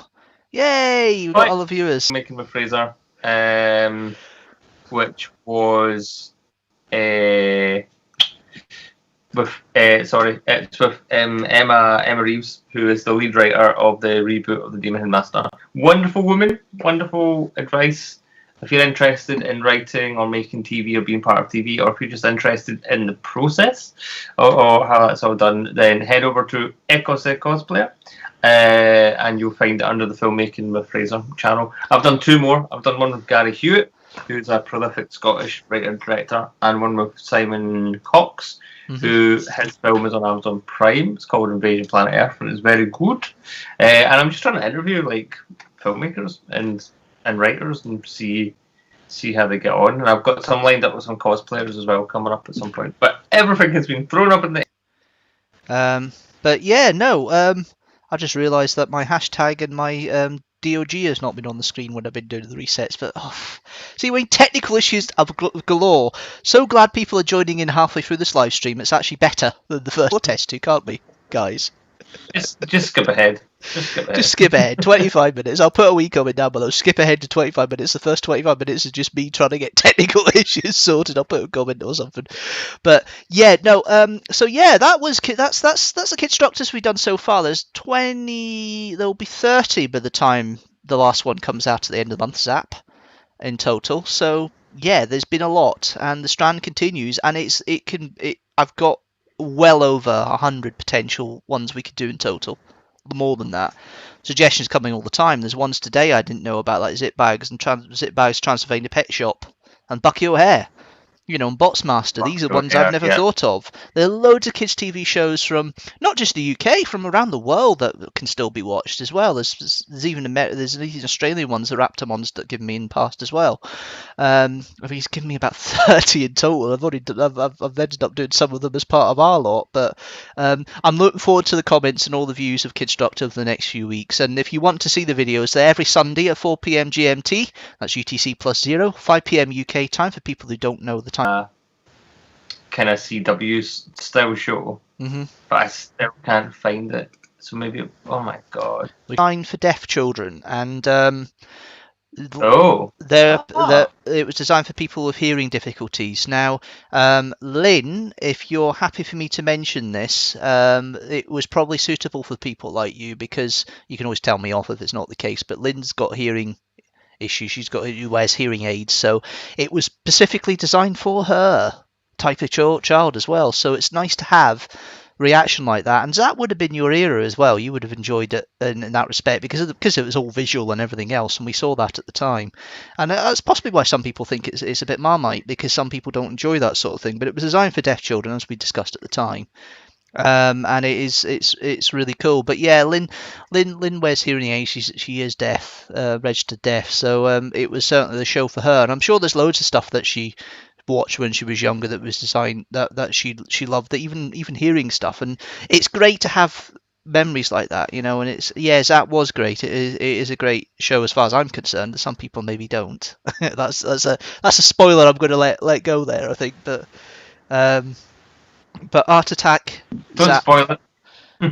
Speaker 1: Yay! We've got all the viewers.
Speaker 2: Making with Fraser, which was it's with Emma Reeves, who is the lead writer of the reboot of the Demon Headmaster. Wonderful woman, wonderful advice. If you're interested in writing or making TV or being part of TV, or if you're just interested in the process or how that's all done, then head over to Ecos Cosplayer, and you'll find it under the Filmmaking with Fraser channel. I've done two more. I've done one with Gary Hewitt, who's a prolific Scottish writer and director, and one with Simon Cox, who his film is on Amazon Prime. It's called Invasion Planet Earth, and it's very good. And I'm just trying to interview like filmmakers and writers and see how they get on. And I've got some lined up with some cosplayers as well coming up at some point. But everything has been thrown up in the.
Speaker 1: But yeah, no. I just realised that my hashtag and my DOG has not been on the screen when I've been doing the resets, but see, when technical issues of galore. So glad people are joining in halfway through this live stream. It's actually better than the first test too, can't we? guys.
Speaker 2: Just skip ahead.
Speaker 1: Just skip ahead. 25 minutes. I'll put a wee comment down below. Skip ahead to 25 minutes. The first 25 minutes is just me trying to get technical issues sorted. I'll put a comment or something. But yeah, no. So yeah, that's the Kidstructors we've done so far. There's 20. There'll be 30 by the time the last one comes out at the end of the month. Zap in total. So yeah, there's been a lot, and the strand continues, and I've got well over 100 potential ones we could do in total. More than that. Suggestions coming all the time. There's ones today I didn't know about, like Zip Bags and Zip Bags Transylvania Pet Shop and Bucky O'Hare. You know, and Bots Master. These are ones I've never thought of. There are loads of kids' TV shows from not just the UK, from around the world that can still be watched as well. There's even these Australian ones, the Raptor ones that give me in past as well. I mean, he's given me about 30 in total. I've ended up doing some of them as part of our lot, but I'm looking forward to the comments and all the views of Kidstructor over the next few weeks. And if you want to see the videos, they're every Sunday at 4 PM GMT. That's UTC +0, 5 PM UK time for people who don't know the time.
Speaker 2: Kind of CW style show, but I still can't find it. So maybe, oh my god,
Speaker 1: Designed for deaf children, and it was designed for people with hearing difficulties. Now, Lynn, if you're happy for me to mention this, it was probably suitable for people like you, because you can always tell me off if it's not the case. But Lynn's got hearing issues. She wears hearing aids, so it was specifically designed for her type of child as well. So it's nice to have reaction like that, and that would have been your era as well. You would have enjoyed it in that respect, because it was all visual and everything else, and we saw that at the time. And that's possibly why some people think it's a bit Marmite, because some people don't enjoy that sort of thing. But it was designed for deaf children, as we discussed at the time. And it's really cool. But yeah, Lynn wears hearing aids. She is deaf, registered deaf. So it was certainly the show for her. And I'm sure there's loads of stuff that she watched when she was younger that was designed that she loved, that even hearing stuff. And it's great to have memories like that, you know. And that was great. It is a great show as far as I'm concerned. Some people maybe don't. that's a spoiler I'm going to let go there, I think. But Art Attack...
Speaker 2: Don't spoil it.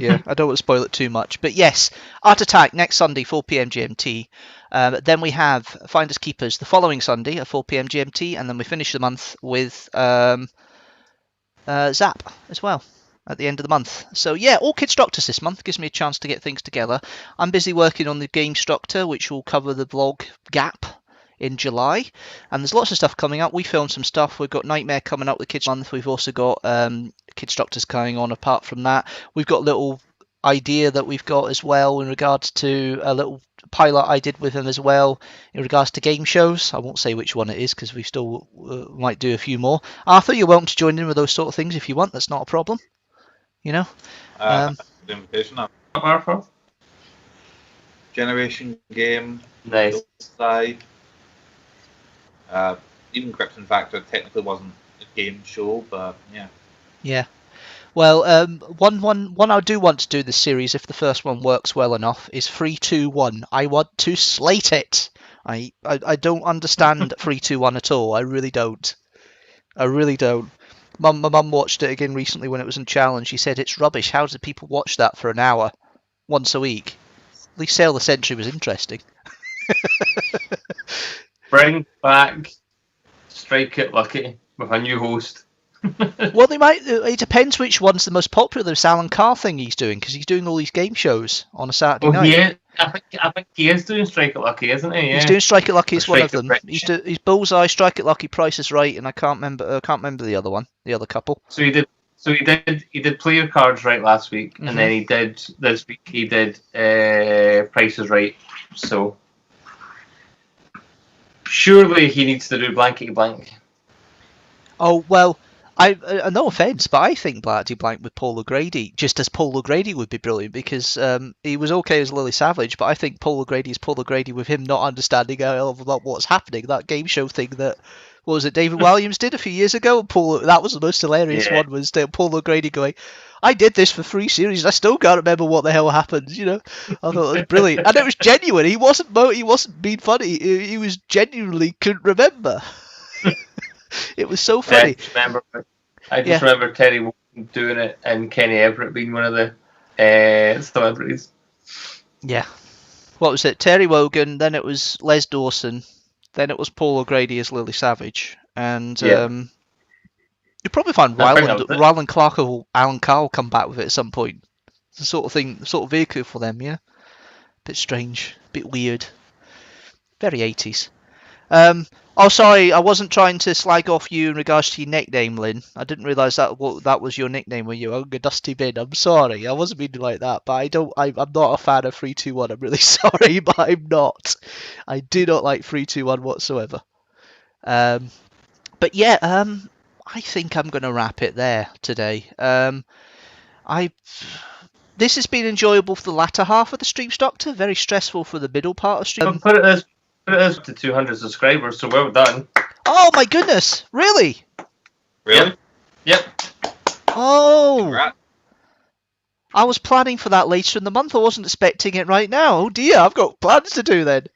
Speaker 1: Yeah, I don't want to spoil it too much. But yes, Art Attack next Sunday, 4 PM GMT. Then we have Finders Keepers the following Sunday at 4 PM GMT. And then we finish the month with Zap as well at the end of the month. So yeah, all Kidstructors this month. Gives me a chance to get things together. I'm busy working on the Gamestructor, which will cover the vlog gap in July, and there's lots of stuff coming up. We filmed some stuff. We've got Nightmare coming up with Kids Month. We've also got Kidstructors going on. Apart from that, we've got a little idea that we've got as well in regards to a little pilot I did with him as well in regards to game shows. I won't say which one it is, because we still might do a few more. Arthur, you're welcome to join in with those sort of things if you want. That's not a problem, you know.
Speaker 3: The invitation,
Speaker 2: Arthur.
Speaker 3: Generation game.
Speaker 2: Nice.
Speaker 3: Even Krypton Factor technically wasn't a game show, but yeah.
Speaker 1: Yeah. Well, one I do want to do this series, if the first one works well enough, is 3-2-1. I want to slate it. I don't understand 3-2-1 at all. I really don't. My mum watched it again recently when it was in challenge. She said it's rubbish. How do people watch that for an hour once a week? At least Sail the Century was interesting.
Speaker 2: Bring back Strike It Lucky with a new host.
Speaker 1: Well, they might. It depends which one's the most popular. This Alan Carr thing he's doing, because he's doing all these game shows on a Saturday night.
Speaker 2: I think he is doing Strike It Lucky, isn't he? Yeah.
Speaker 1: He's doing Strike It Lucky as one of them. He's Bullseye, Strike It Lucky, Price is Right, and I can't remember the other one, the other couple.
Speaker 2: So he did Play Your Cards Right last week, and then he did this week. He did Price is Right. So surely he needs to do Blankety Blank.
Speaker 1: Oh well. No offence, but I think Blankety Blank with Paul O'Grady, just as Paul O'Grady would be brilliant, because he was okay as Lily Savage, but I think Paul O'Grady is Paul O'Grady with him not understanding a hell of a lot what's happening. That game show thing that, what was it, David Williams did a few years ago? That was the most hilarious one, was Paul O'Grady going, I did this for 3 series, I still can't remember what the hell happened, you know? I thought it was brilliant. And it was genuine, he wasn't being funny, he was genuinely couldn't remember. It was so funny.
Speaker 2: I just remember Terry doing it and Kenny Everett being one of the celebrities.
Speaker 1: Yeah. What was it? Terry Wogan, then it was Les Dawson, then it was Paul O'Grady as Lily Savage, and you probably find Ryland Clark or Alan Carr come back with it at some point. It's the sort of thing, sort of vehicle for them, yeah. Bit strange, bit weird, very 80s. Oh, sorry, I wasn't trying to slag off you in regards to your nickname, Lynn. I didn't realise that was your nickname when you were a Dusty Bin. I'm sorry, I wasn't meaning like that, but I'm not a fan of 321. I'm really sorry, but I'm not. I do not like 321 whatsoever. But yeah, I think I'm going to wrap it there today. This has been enjoyable for the latter half of the Streamstructor, very stressful for the middle part of Stream.
Speaker 2: Put it as to 200 subscribers, so well done.
Speaker 1: Oh my goodness, really?
Speaker 3: Really?
Speaker 2: Yep.
Speaker 1: Oh.
Speaker 3: Congrats.
Speaker 1: I was planning for that later in the month. I wasn't expecting it right now. Oh dear, I've got plans to do then.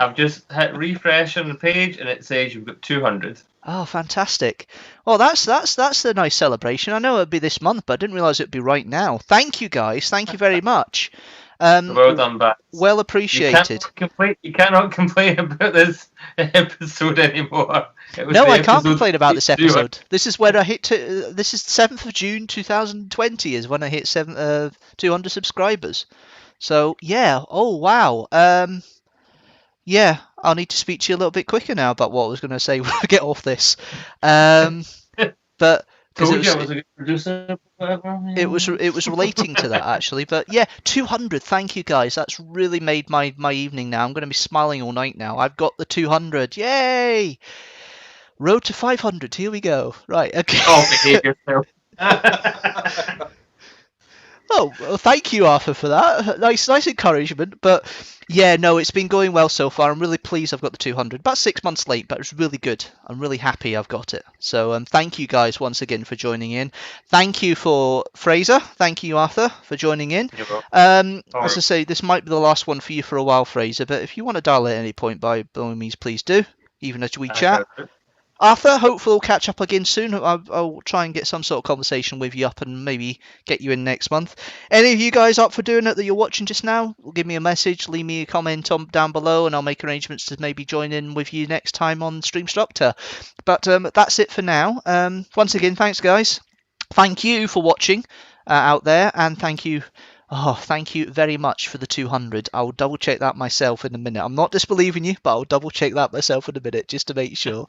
Speaker 2: I've just hit refresh on the page and it says you've got 200.
Speaker 1: Oh, fantastic. Well, that's a nice celebration. I know it would be this month, but I didn't realise it would be right now. Thank you, guys. Thank you very much.
Speaker 2: Well done, Bats.
Speaker 1: Well appreciated.
Speaker 2: You cannot complain about this episode anymore.
Speaker 1: No, I can't complain about this episode. This is when I hit. This is 7th of June 2020 is when I hit 200 subscribers. So yeah. Oh wow. Yeah, I'll need to speak to you a little bit quicker now about what I was going to say when I get off this. But it was relating to that actually. But yeah, 200. Thank you guys. That's really made my evening now. I'm going to be smiling all night now. I've got the 200. Yay! Road to 500. Here we go. Right. Okay.
Speaker 2: Oh, behave yourself.
Speaker 1: Oh, well, thank you, Arthur, for that. Nice encouragement. But yeah, no, it's been going well so far. I'm really pleased I've got the 200. About 6 months late, but it's really good. I'm really happy I've got it. So thank you guys once again for joining in. Thank you for Fraser. Thank you, Arthur, for joining in. As I say, this might be the last one for you for a while, Fraser. But if you want to dial at any point, by all means, please do. Even as we chat. Arthur, hopefully we'll catch up again soon. I'll try and get some sort of conversation with you up and maybe get you in next month. Any of you guys up for doing it that you're watching just now, give me a message, leave me a comment down below, and I'll make arrangements to maybe join in with you next time on Streamstructor. But that's it for now. Once again, thanks guys. Thank you for watching out there, and thank you very much for the 200. I'll double check that myself in a minute. I'm not disbelieving you, but I'll double check that myself in a minute just to make sure.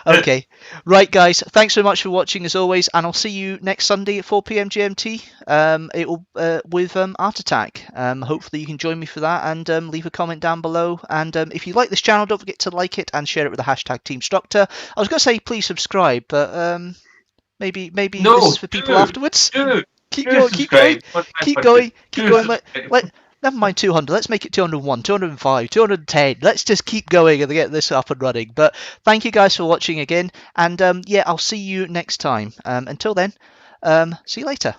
Speaker 1: Okay. Right, guys. Thanks so much for watching as always, and I'll see you next Sunday at 4 PM GMT. It will with Art Attack. Hopefully you can join me for that, and leave a comment down below. And if you like this channel, don't forget to like it and share it with the hashtag Teamstructor. I was going to say please subscribe, but maybe
Speaker 2: no,
Speaker 1: this is for people afterwards. Keep going. Never mind 200. Let's make it 201, 205, 210. Let's just keep going and get this up and running. But thank you guys for watching again. And yeah, I'll see you next time. Until then, see you later.